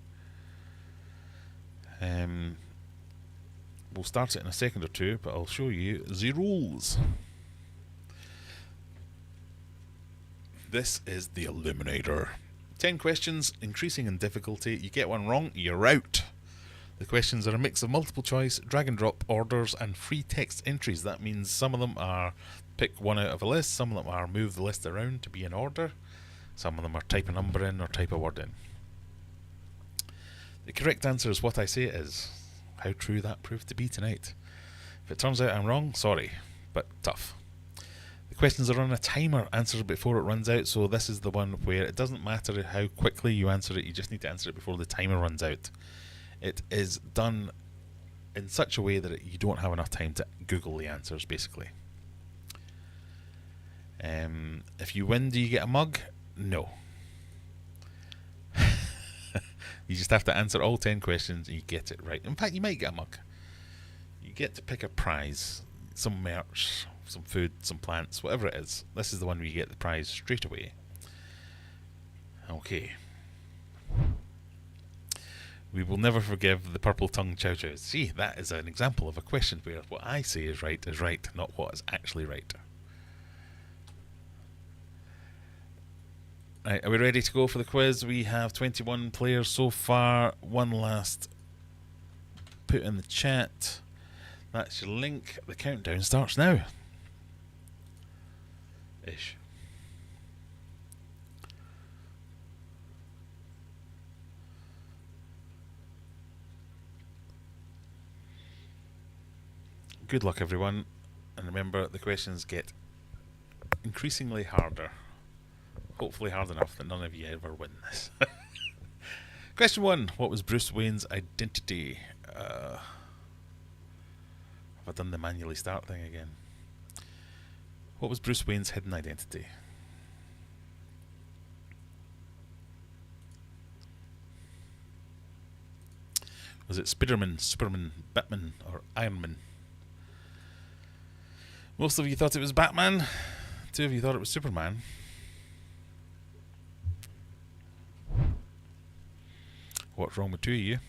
A: We'll start it in a second or two, but I'll show you the rules. This is the Eliminator. 10 questions, increasing in difficulty. You get one wrong, you're out. The questions are a mix of multiple choice, drag and drop orders, and free text entries. That means some of them are pick one out of a list, some of them are move the list around to be in order, some of them are type a number in or type a word in. The correct answer is what I say it is. How true that proved to be tonight. If it turns out I'm wrong, sorry, but tough. The questions are on a timer, answer it before it runs out, so this is the one where it doesn't matter how quickly you answer it, you just need to answer it before the timer runs out. It is done in such a way that you don't have enough time to Google the answers, basically. If you win, do you get a mug? No. You just have to answer all 10 questions and you get it right. In fact, you might get a mug. You get to pick a prize. Some merch, some food, some plants, whatever it is. This is the one where you get the prize straight away. Okay. We will never forgive the purple tongue chow chows. See, that is an example of a question where what I say is right, not what is actually right. Right, are we ready to go for the quiz? We have 21 players so far. One last put in the chat. That's your link. The countdown starts now. Ish. Good luck, everyone. And remember, the questions get increasingly harder. Hopefully hard enough that none of you ever win this. Question 1. What was Bruce Wayne's identity? Have I done the manually start thing again? What was Bruce Wayne's hidden identity? Was it Spiderman, Superman, Batman, or Iron Man? Most of you thought it was Batman. 2 of you thought it was Superman. What's wrong with 2 of you?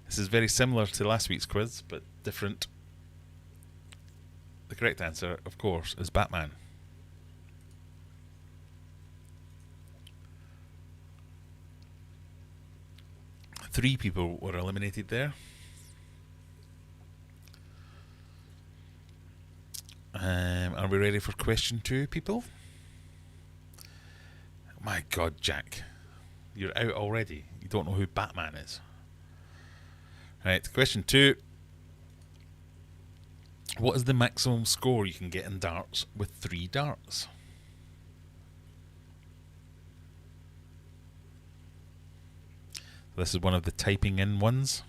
A: This is very similar to last week's quiz, but different. The correct answer, of course, is Batman. Three people were eliminated there. Are we ready for question 2, people? My God, Jack. You're out already. You don't know who Batman is. Right, question 2. What is the maximum score you can get in darts with 3 darts? This is one of the typing in ones.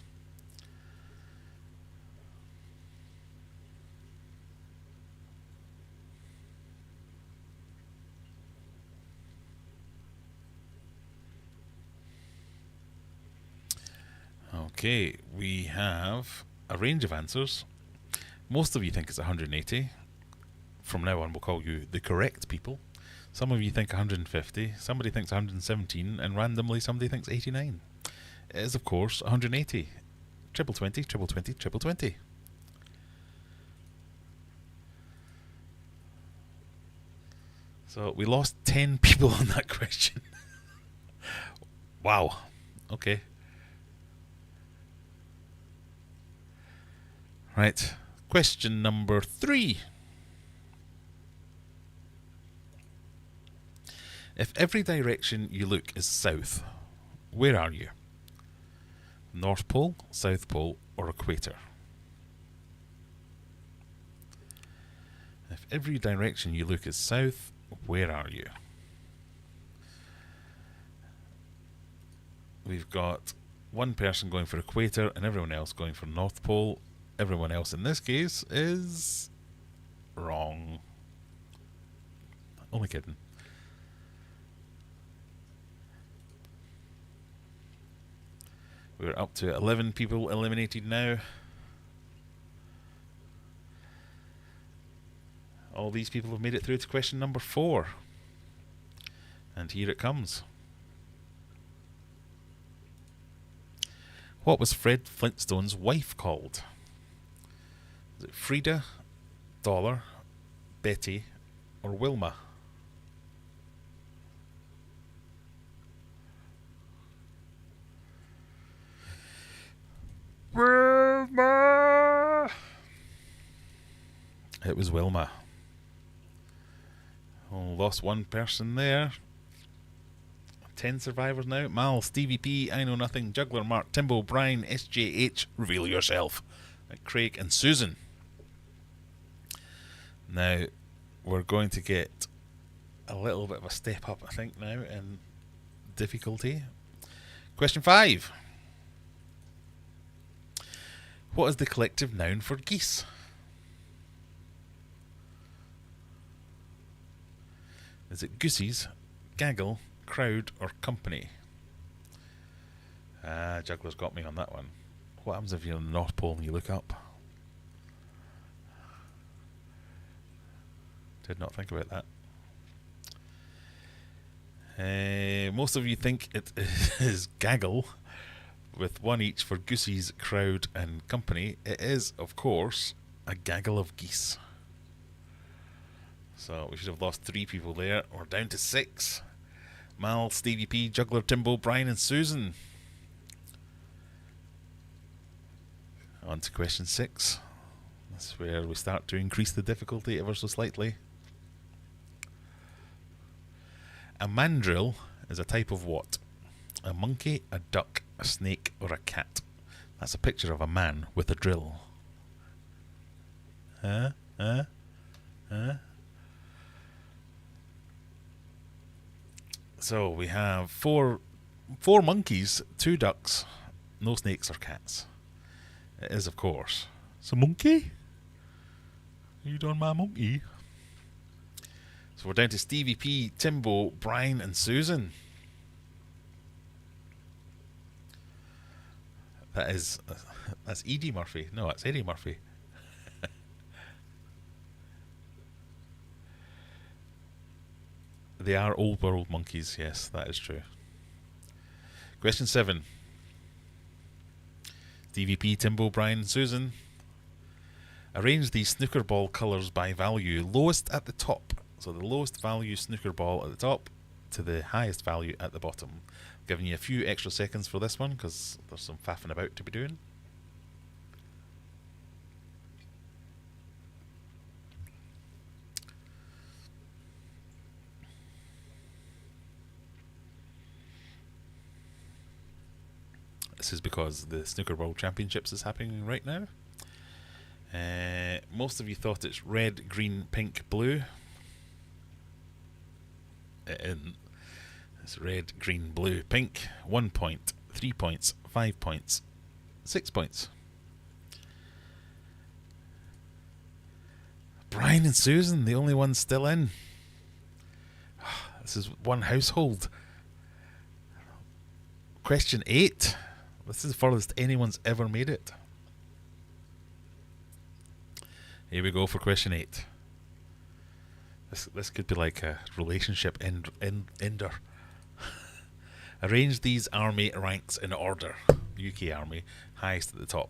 A: Okay, we have a range of answers. Most of you think it's 180. From now on, we'll call you the correct people. Some of you think 150, somebody thinks 117, and randomly somebody thinks 89. It is, of course, 180. Triple 20, triple 20, triple 20. So we lost 10 people on that question. Wow. Okay. Right. Question number 3. If every direction you look is south, where are you? North Pole, South Pole, or Equator? If every direction you look is south, where are you? We've got one person going for Equator and everyone else going for North Pole. Everyone else in this case is wrong. Only kidding. We're up to 11 people eliminated now. All these people have made it through to question number 4. And here it comes. What was Fred Flintstone's wife called? Is it Frida, Dollar, Betty, or Wilma? Wilma! It was Wilma. Oh, lost one person there. 10 survivors now. Mal, Stevie P, I Know Nothing, Juggler, Mark, Timbo, Brian, SJH, Reveal Yourself, Craig and Susan. Now, we're going to get a little bit of a step up, I think, now in difficulty. Question 5. What is the collective noun for geese? Is it goosies, gaggle, crowd, or company? Juggler's got me on that one. What happens if you're in the North Pole and you look up? Did not think about that. Most of you think it is gaggle, with one each for goosies, crowd, and company. It is, of course, a gaggle of geese. So we should have lost 3 people there. We're down to 6. Mal, Stevie P, Juggler, Timbo, Brian, and Susan. On to question 6. That's where we start to increase the difficulty ever so slightly. A mandrill is a type of what? A monkey, a duck, a snake, or a cat? That's a picture of a man with a drill. So we have four monkeys, 2 ducks, no snakes or cats. It is, of course. It's a monkey? You done my monkey? So we're down to Stevie P, Timbo, Brian, and Susan. That's Edie Murphy. No, that's Eddie Murphy. They are old world monkeys, yes, that is true. Question 7. DVP, Timbo, Brian, and Susan. Arrange these snooker ball colours by value, lowest at the top. So the lowest value snooker ball at the top to the highest value at the bottom. Giving you a few extra seconds for this one because there's some faffing about to be doing. This is because the Snooker World Championships is happening right now. Most of you thought it's red, green, pink, blue. It's red, green, blue, pink. 1 point, 3 points, 5 points, 6 points. Brian and Susan, the only ones still in. This is one household. Question 8. This is the furthest anyone's ever made it. Here we go for question 8. This could be like a relationship ender. Arrange these army ranks in order. UK Army, highest at the top.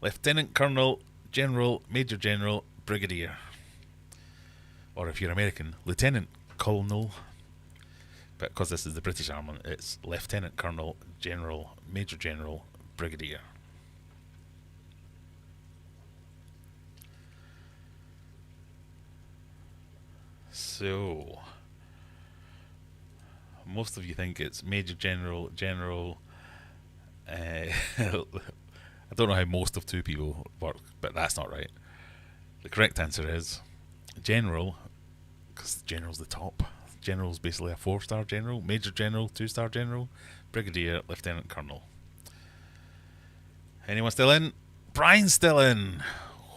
A: Lieutenant Colonel, General, Major General, Brigadier. Or if you're American, Lieutenant Colonel. But because this is the British Army, it's Lieutenant Colonel, General, Major General, Brigadier. So, most of you think it's Major General, General. I don't know how most of two people work, but that's not right. The correct answer is General, because General's the top. General's basically a 4-star general. Major General, 2-star general. Brigadier, Lieutenant Colonel. Anyone still in? Brian's still in.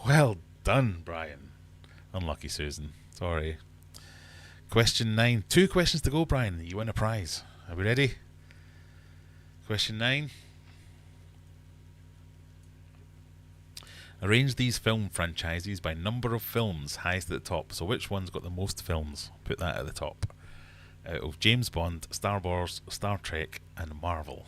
A: Well done, Brian. Unlucky Susan. Sorry. Question 9. 2 questions to go, Brian. You win a prize. Are we ready? Question 9. Arrange these film franchises by number of films, highest at the top. So which one's got the most films? Put that at the top. Out of James Bond, Star Wars, Star Trek, and Marvel.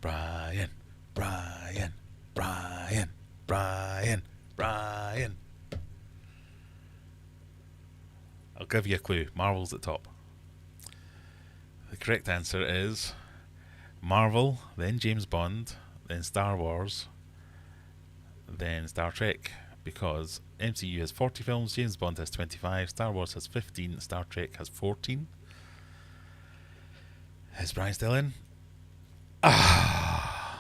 A: Brian, Brian, Brian, Brian, Brian. I'll give you a clue. Marvel's at top. The correct answer is Marvel, then James Bond, then Star Wars, then Star Trek, because MCU has 40 films, James Bond has 25, Star Wars has 15, Star Trek has 14. Is Brian still in? Ah!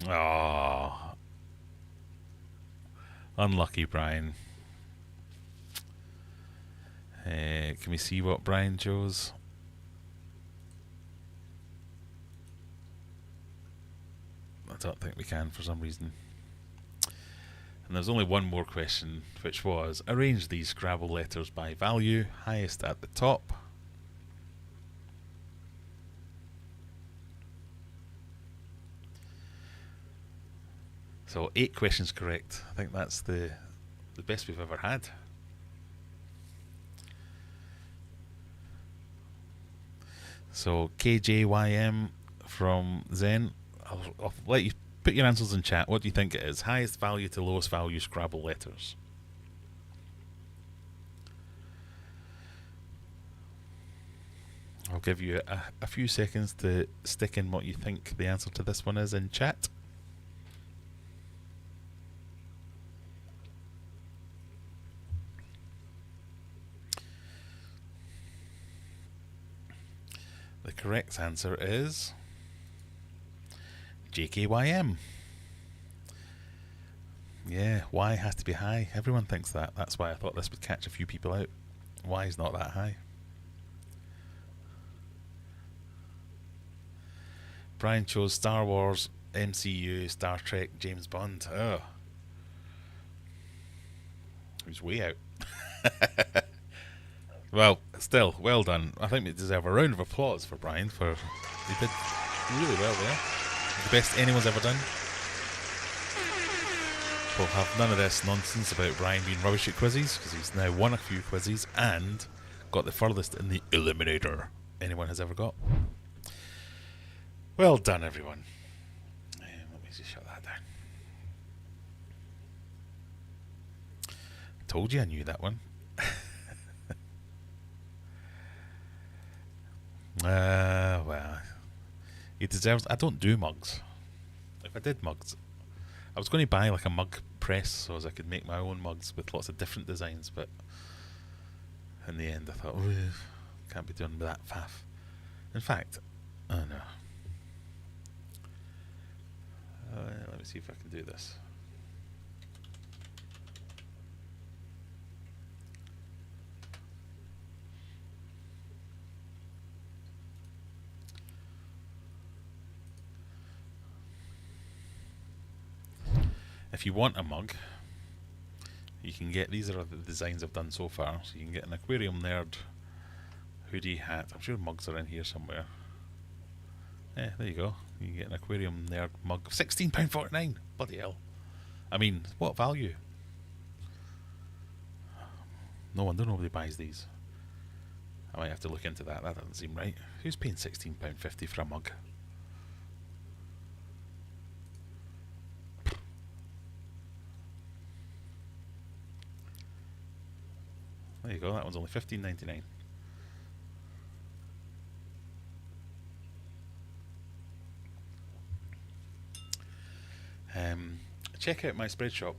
A: Oh. Unlucky Brian. Can we see what Brian chose? I don't think we can for some reason. And there's only one more question, which was arrange these Scrabble letters by value, highest at the top. So 8 questions correct. I think that's the best we've ever had. So KJYM from Zen, I'll let you put your answers in chat. What do you think it is? Highest value to lowest value Scrabble letters. I'll give you a few seconds to stick in what you think the answer to this one is in chat. The correct answer is JKYM. Yeah, Y has to be high. Everyone thinks that. That's why I thought this would catch a few people out. Y is not that high. Brian chose Star Wars, MCU, Star Trek, James Bond. Oh. He was way out. Well, still, well done. I think we deserve a round of applause for Brian, for he did really well there. The best anyone's ever done. We'll have none of this nonsense about Brian being rubbish at quizzes, because he's now won a few quizzes and got the furthest in the Eliminator anyone has ever got. Well done, everyone. Let me just shut that down. Told you I knew that one. Well, he deserves. I don't do mugs. If I did mugs, I was going to buy like a mug press so as I could make my own mugs with lots of different designs, but in the end I thought, can't be doing that faff. In fact, oh no. Let me see if I can do this. If you want a mug, you can get, these are the designs I've done so far, so you can get an Aquarium Nerd hoodie, hat. I'm sure mugs are in here somewhere. Yeah, there you go. You can get an Aquarium Nerd mug. £16.49. Bloody hell. I mean, what value? No wonder nobody buys these. I might have to look into that. That doesn't seem right. Who's paying £16.50 for a mug? There you go. That one's only $15.99. Check out my spread shop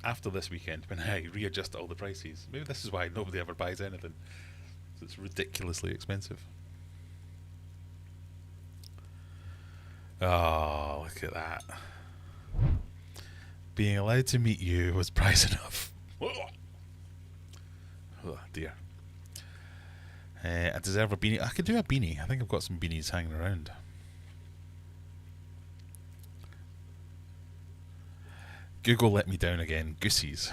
A: after this weekend when I readjust all the prices. Maybe this is why nobody ever buys anything. It's ridiculously expensive. Oh, look at that. Being allowed to meet you was price enough. Oh dear. I deserve a beanie. I could do a beanie. I think I've got some beanies hanging around. Google let me down again. Goosies.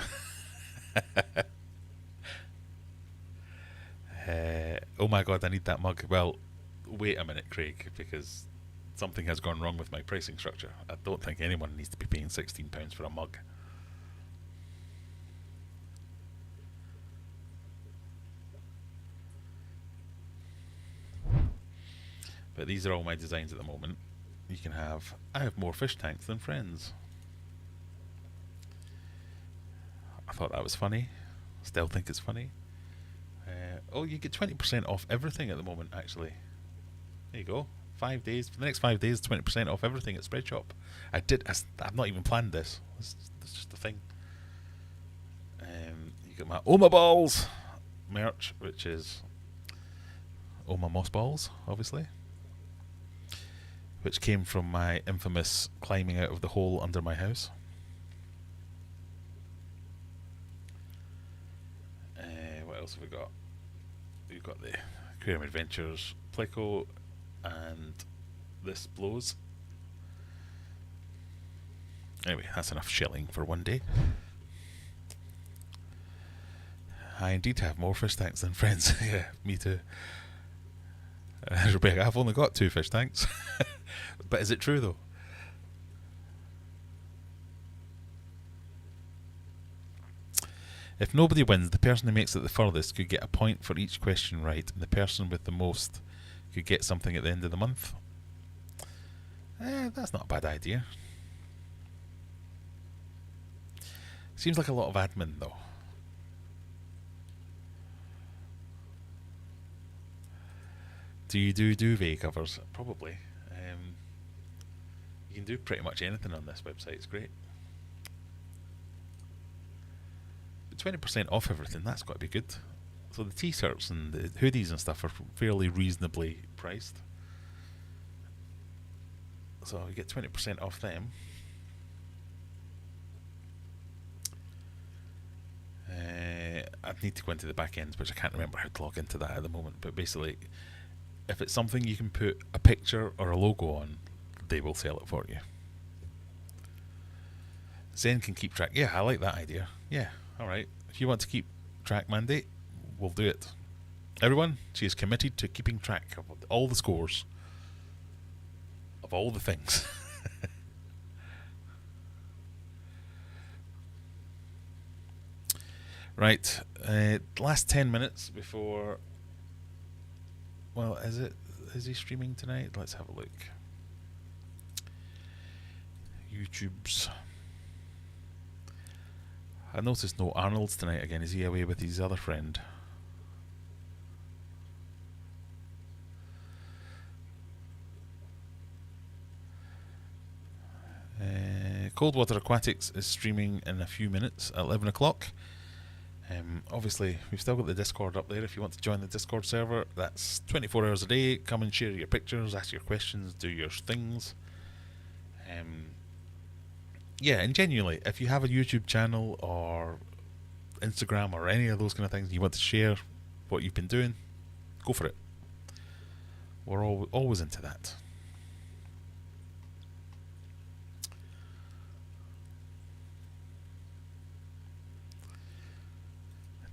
A: Oh my god, I need that mug. Well, wait a minute, Craig, because something has gone wrong with my pricing structure. I don't think anyone needs to be paying £16 for a mug. But these are all my designs at the moment. You can have, I have more fish tanks than friends. I thought that was funny. Still think it's funny. Oh, you get 20% off everything at the moment, actually. There you go. 5 days. For the next 5 days, 20% off everything at Spreadshop. I've not even planned this. It's just a thing. You got my Oma Balls merch, which is Oma Moss Balls, obviously. Which came from my infamous climbing out of the hole under my house. What else have we got? We've got the Aquarium Adventures Pleco, and this blows. Anyway, that's enough shelling for one day. I indeed have more fish tanks than friends. Yeah, me too. Rebecca, I've only got 2 fish tanks. But is it true though? If nobody wins, the person who makes it the furthest could get a point for each question right, and the person with the most could get something at the end of the month. That's not a bad idea. Seems like a lot of admin though. Do you do duvet covers? Probably. You can do pretty much anything on this website. It's great. 20% off everything, that's got to be good. So the t-shirts and the hoodies and stuff are fairly reasonably priced. So you get 20% off them. I'd need to go into the back end, which I can't remember how to log into that at the moment. But basically, if it's something you can put a picture or a logo on, they will sell it for you. Zen can keep track. Yeah, I like that idea. Yeah. Alright, if you want to keep track, Mandy, we'll do it. Everyone, she is committed to keeping track of all the scores. Of all the things. Right, last 10 minutes before... Well, is he streaming tonight? Let's have a look. YouTube's... I noticed no Arnold's tonight again. Is he away with his other friend? Coldwater Aquatics is streaming in a few minutes at 11 o'clock. Obviously, we've still got the Discord up there. If you want to join the Discord server, that's 24 hours a day. Come and share your pictures, ask your questions, do your things. Yeah, and genuinely, if you have a YouTube channel or Instagram or any of those kind of things, and you want to share what you've been doing, go for it. We're always into that.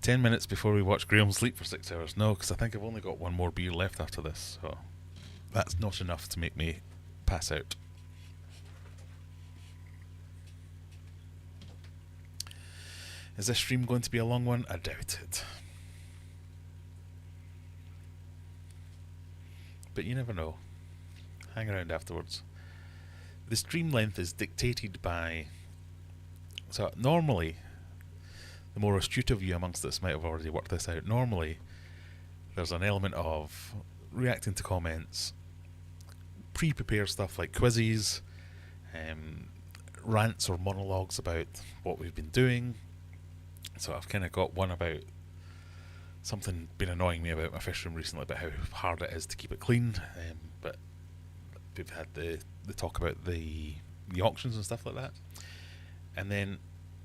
A: "10 minutes before we watch Graham sleep for 6 hours." No, because I think I've only got one more beer left after this. So that's not enough to make me pass out. Is this stream going to be a long one? I doubt it. But you never know. Hang around afterwards. The stream length is dictated by... So normally, the more astute of you amongst us might have already worked this out. Normally, there's an element of reacting to comments, pre-prepare stuff like quizzes, rants or monologues about what we've been doing. So I've kind of got one about something been annoying me about my fish room recently, about how hard it is to keep it clean. But we've had the talk about the auctions and stuff like that. And then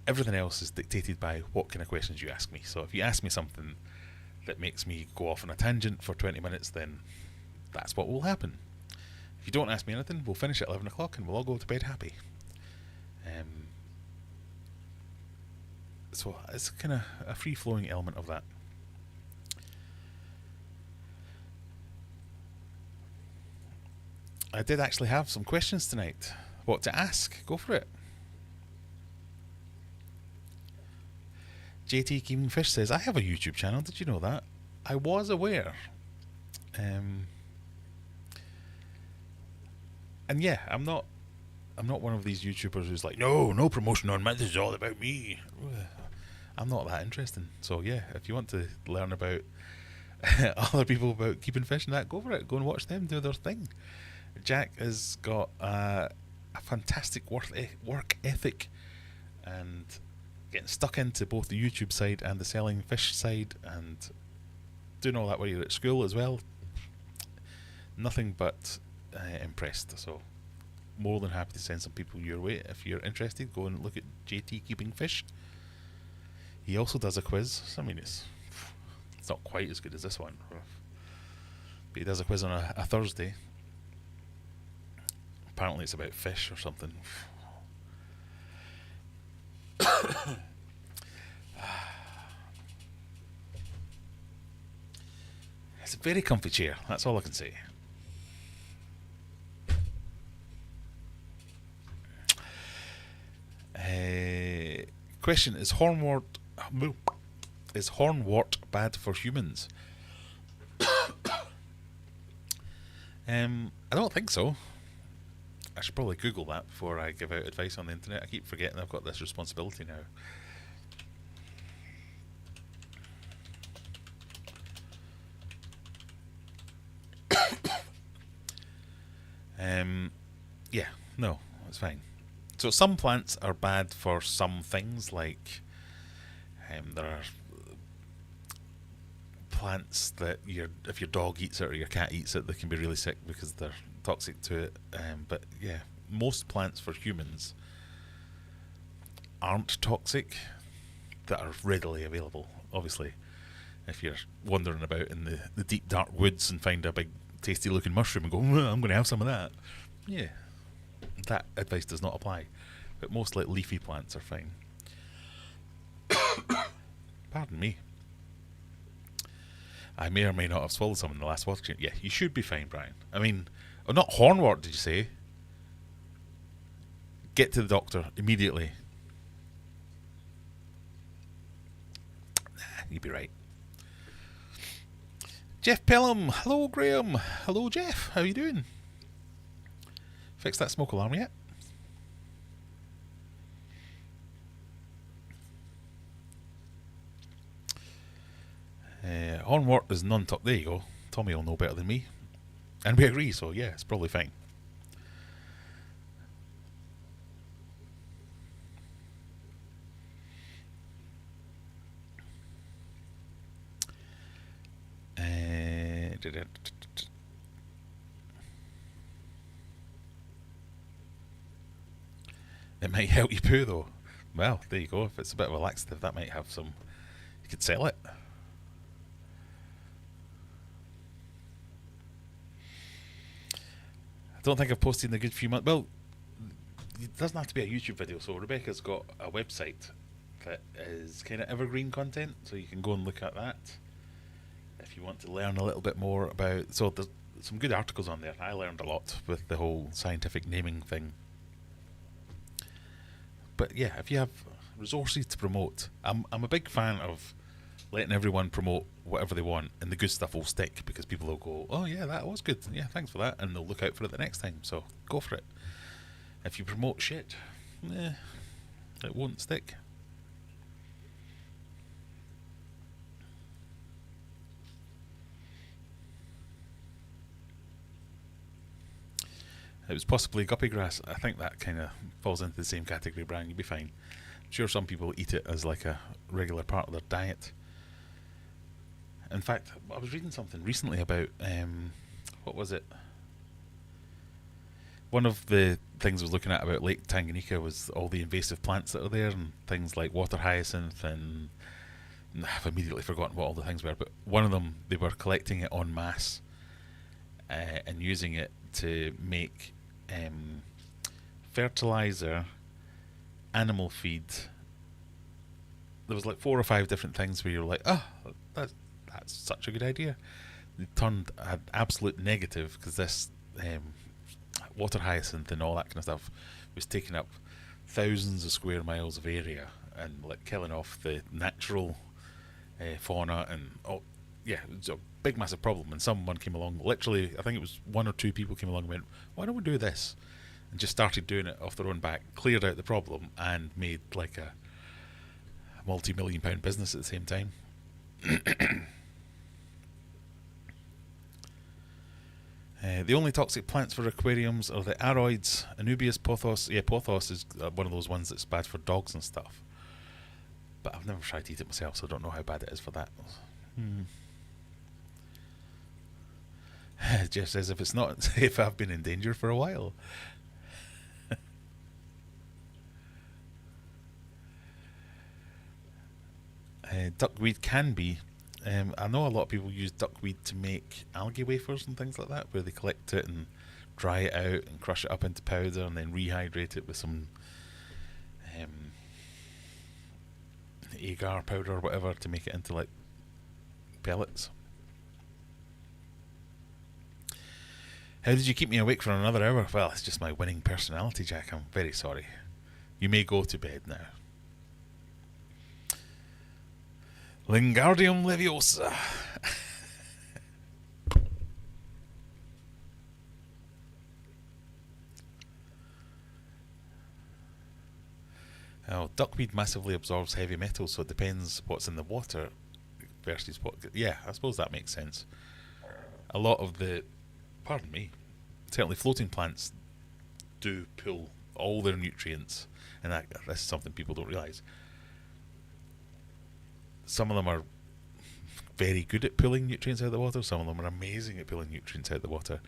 A: everything else is dictated by what kind of questions you ask me. So if you ask me something that makes me go off on a tangent for 20 minutes, then that's what will happen. If you don't ask me anything, we'll finish at 11 o'clock and we'll all go to bed happy. So it's kind of a free-flowing element of that. I did actually have some questions tonight. What to ask? Go for it. JT Keeming Fish says, I have a YouTube channel. Did you know that? I was aware. And yeah, I'm not one of these YouTubers who's like, no promotion on me. This is all about me. I'm not that interesting. So yeah, if you want to learn about other people about keeping fish and that, go for it. Go and watch them do their thing. Jack has got a fantastic work ethic and getting stuck into both the YouTube side and the selling fish side and doing all that while you're at school as well. Nothing but impressed. So more than happy to send some people your way. If you're interested, go and look at JT Keeping Fish. He also does a quiz. I mean, it's not quite as good as this one, but he does a quiz on a Thursday. Apparently it's about fish or something. It's a very comfy chair, that's all I can say. Question, is hornwort bad for humans? I don't think so. I should probably Google that before I give out advice on the internet. I keep forgetting I've got this responsibility now. Yeah, no, it's fine. So some plants are bad for some things, like there are plants that if your dog eats it or your cat eats it, they can be really sick because they're toxic to it. But yeah, most plants for humans aren't toxic that are readily available. Obviously, if you're wandering about in the deep dark woods and find a big tasty looking mushroom and go, I'm going to have some of that, yeah, that advice does not apply. But most like leafy plants are fine. Pardon me. I may or may not have swallowed some in the last water. Yeah, you should be fine, Brian. I mean, not hornwort, did you say? Get to the doctor immediately. Nah, you'd be right. Jeff Pelham. Hello, Graham. Hello, Jeff. How you doing? Fixed that smoke alarm yet? Hornwort is non-top. There you go. Tommy will know better than me. And we agree, so yeah, it's probably fine. It might help you poo though. Well, there you go. If it's a bit of a laxative, that might have some... You could sell it. I don't think I've posted in a good few months. Well, it doesn't have to be a YouTube video. So Rebecca's got a website that is kind of evergreen content. So you can go and look at that if you want to learn a little bit more about... So some good articles on there. I learned a lot with the whole scientific naming thing. But yeah, if you have resources to promote, I'm a big fan of letting everyone promote whatever they want, and the good stuff will stick because people will go, oh yeah, that was good, yeah, thanks for that, and they'll look out for it the next time. So go for it. If you promote shit, it won't stick. It was possibly guppy grass. I think that kind of falls into the same category, Brian. You'll be fine. I'm sure some people eat it as like a regular part of their diet. In fact, I was reading something recently about what was it? One of the things I was looking at about Lake Tanganyika was all the invasive plants that are there, and things like water hyacinth, and I've immediately forgotten what all the things were. But one of them, they were collecting it en masse and using it to make fertilizer, animal feed. There was like 4 or 5 different things where you're like, oh, that's such a good idea. It turned an absolute negative because this water hyacinth and all that kind of stuff was taking up thousands of square miles of area and like killing off the natural fauna, and yeah, it was a big massive problem. And someone came along, literally I think it was 1 or 2 people came along and went, why don't we do this, and just started doing it off their own back, cleared out the problem and made like a multi-million-pound business at the same time. The only toxic plants for aquariums are the aroids, Anubias, pothos. Yeah, pothos is one of those ones that's bad for dogs and stuff. But I've never tried to eat it myself, so I don't know how bad it is for that. Just as if it's not safe, I've been in danger for a while. Duckweed can be. I know a lot of people use duckweed to make algae wafers and things like that, where they collect it and dry it out and crush it up into powder and then rehydrate it with some agar powder or whatever to make it into like pellets. How did you keep me awake for another hour? Well, it's just my winning personality, Jack. I'm very sorry. You may go to bed now. Lingardium leviosa. Oh, duckweed massively absorbs heavy metals, so it depends what's in the water versus what. Yeah, I suppose that makes sense. A lot of the, pardon me, certainly floating plants do pull all their nutrients, and this is something people don't realise. Some of them are very good at pulling nutrients out of the water, some of them are amazing at pulling nutrients out of the water,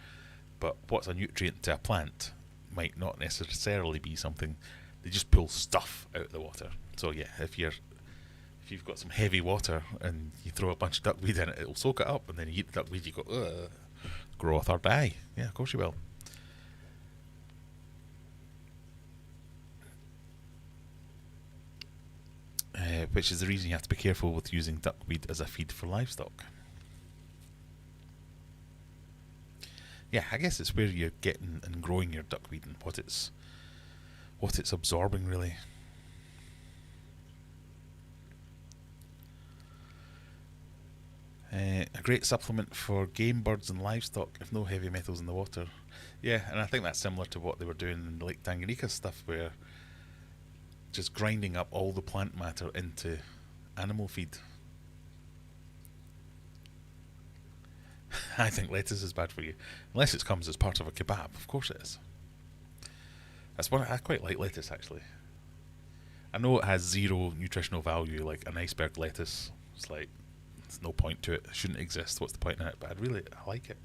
A: but what's a nutrient to a plant might not necessarily be something. They just pull stuff out of the water. So yeah, if you've got some heavy water and you throw a bunch of duckweed in it, it'll soak it up, and then you eat the duckweed, you go, ugh, grow a third eye. Yeah, of course you will. Which is the reason you have to be careful with using duckweed as a feed for livestock. Yeah, I guess it's where you're getting and growing your duckweed and what it's absorbing, really. A great supplement for game birds and livestock if no heavy metals in the water. Yeah, and I think that's similar to what they were doing in Lake Tanganyikan stuff, where just grinding up all the plant matter into animal feed. I think lettuce is bad for you, unless it comes as part of a kebab. Of course it is. That's one I quite like lettuce, actually. I know it has zero nutritional value, like an iceberg lettuce. It's like, there's no point to it. It shouldn't exist. What's the point in it? But I like it.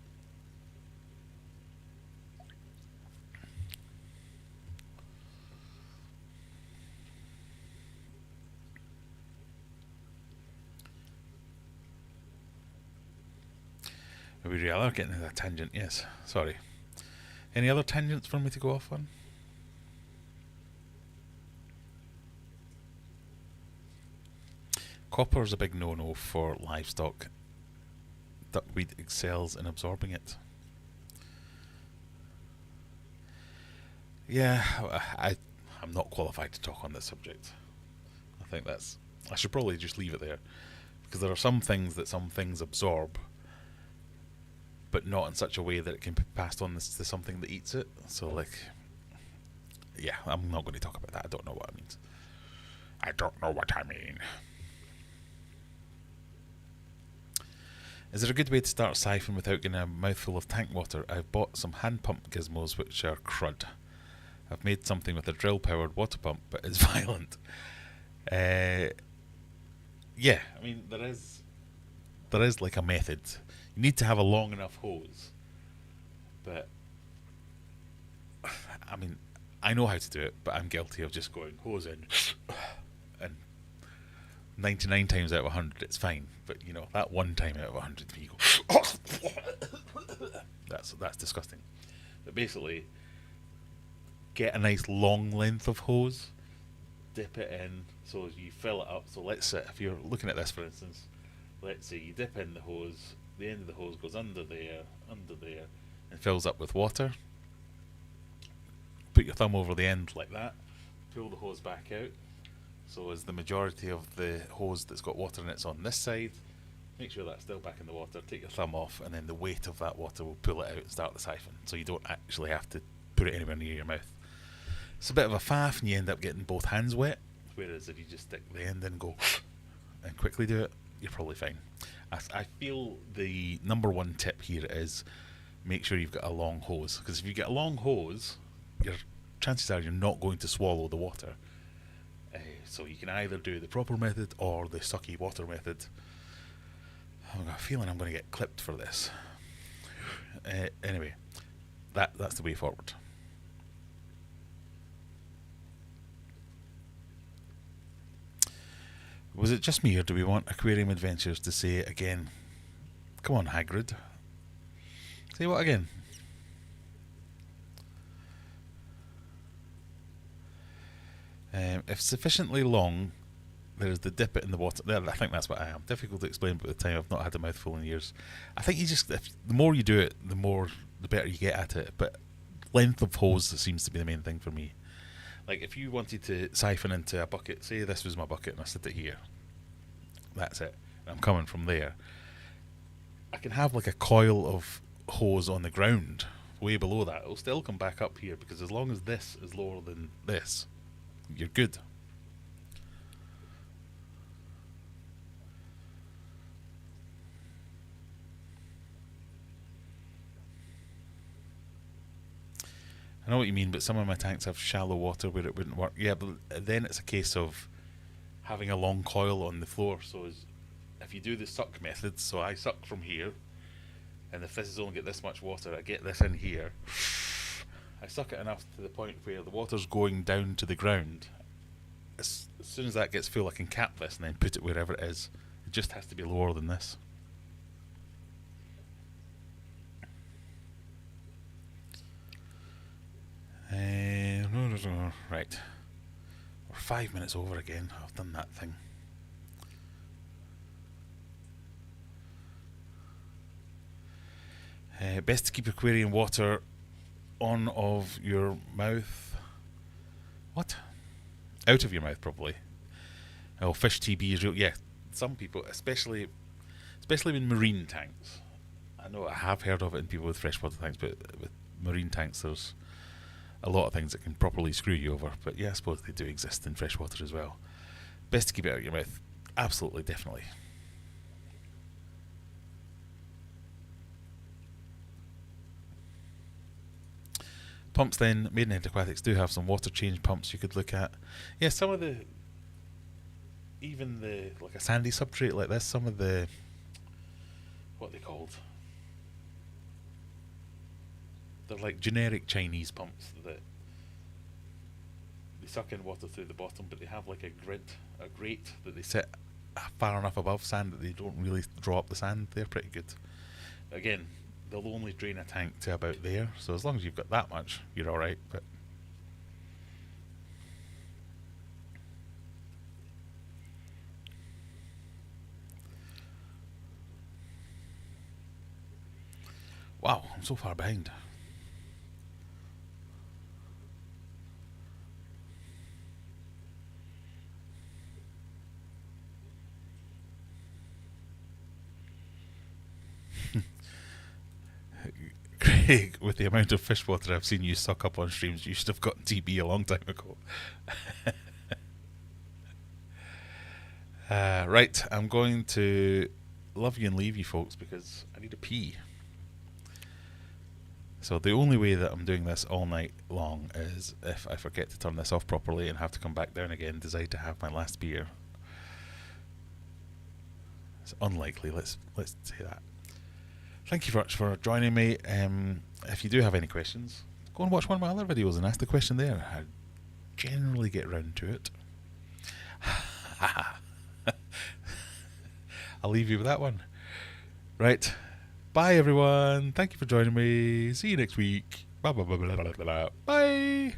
A: We really are getting into a tangent, yes. Sorry. Any other tangents for me to go off on? Copper is a big no-no for livestock. Duckweed excels in absorbing it. Yeah, I'm not qualified to talk on this subject. I think I should probably just leave it there because there are some things that some things absorb, but not in such a way that it can be passed on to something that eats it. So, like, yeah, I'm not going to talk about that. I don't know what it means. I don't know what I mean. Is there a good way to start siphon without getting a mouthful of tank water? I've bought some hand pump gizmos which are crud. I've made something with a drill powered water pump, but it's violent. Yeah, I mean there is like a method. You need to have a long enough hose, but I mean I know how to do it, but I'm guilty of just going hose in, and 99 times out of 100 it's fine. But you know that one time out of 100 you go, that's disgusting. But basically, get a nice long length of hose, dip it in so you fill it up. So let's say if you're looking at this, for instance, let's say you dip in the hose, the end of the hose goes under there, and fills up with water. Put your thumb over the end like that, pull the hose back out. So as the majority of the hose that's got water in it's on this side, make sure that's still back in the water, take your thumb off, and then the weight of that water will pull it out and start the siphon. So you don't actually have to put it anywhere near your mouth. It's a bit of a faff and you end up getting both hands wet, whereas if you just stick the end in and go and quickly do it, you're probably fine. I feel the number one tip here is make sure you've got a long hose, because if you get a long hose, your chances are you're not going to swallow the water. So you can either do the proper method or the sucky water method. I've got a feeling I'm going to get clipped for this. Anyway, that's the way forward. Was it just me, or do we want Aquarium Adventures to say it again? Come on, Hagrid. Say what again? If sufficiently long, there is the dip it in the water. I think that's what I am. Difficult to explain, but at the time I've not had a mouthful in years. I think the more you do it, the better you get at it. But length of hose seems to be the main thing for me. Like if you wanted to siphon into a bucket, say this was my bucket and I sit it here. That's it. And I'm coming from there. I can have like a coil of hose on the ground way below that. It'll still come back up here because as long as this is lower than this, you're good. I know what you mean, but some of my tanks have shallow water where it wouldn't work. Yeah, but then it's a case of having a long coil on the floor. So if you do the suck method, so I suck from here, and if this has only got this much water, I get this in here. I suck it enough to the point where the water's going down to the ground. As soon as that gets full, I can cap this and then put it wherever it is. It just has to be lower than this. Right. We're 5 minutes over again. I've done that thing. Best to keep aquarium water on of your mouth. What? Out of your mouth, probably. Oh, fish TB is real. Yeah, some people, especially in marine tanks. I know I have heard of it in people with freshwater tanks, but with marine tanks, there's a lot of things that can properly screw you over. But yeah, I suppose they do exist in freshwater as well. Best to keep it out of your mouth. Absolutely, definitely. Pumps then, Maidenhead Aquatics do have some water change pumps you could look at. Yeah, some of even like a sandy substrate like this, some of the, what are they called? They're like generic Chinese pumps that they suck in water through the bottom, but they have like a grate that they set far enough above sand that they don't really draw up the sand. They're pretty good. Again, they'll only drain a tank to about there, so as long as you've got that much, you're alright. But wow, I'm so far behind. say, with the amount of fish water I've seen you suck up on streams, you should have gotten TB a long time ago. Right, I'm going to love you and leave you folks because I need a pee. So the only way that I'm doing this all night long is if I forget to turn this off properly and have to come back down again, decide to have my last beer. It's unlikely, let's say that. Thank you very much for joining me. If you do have any questions, go and watch one of my other videos and ask the question there. I generally get round to it. I'll leave you with that one. Right. Bye, everyone. Thank you for joining me. See you next week. Bye.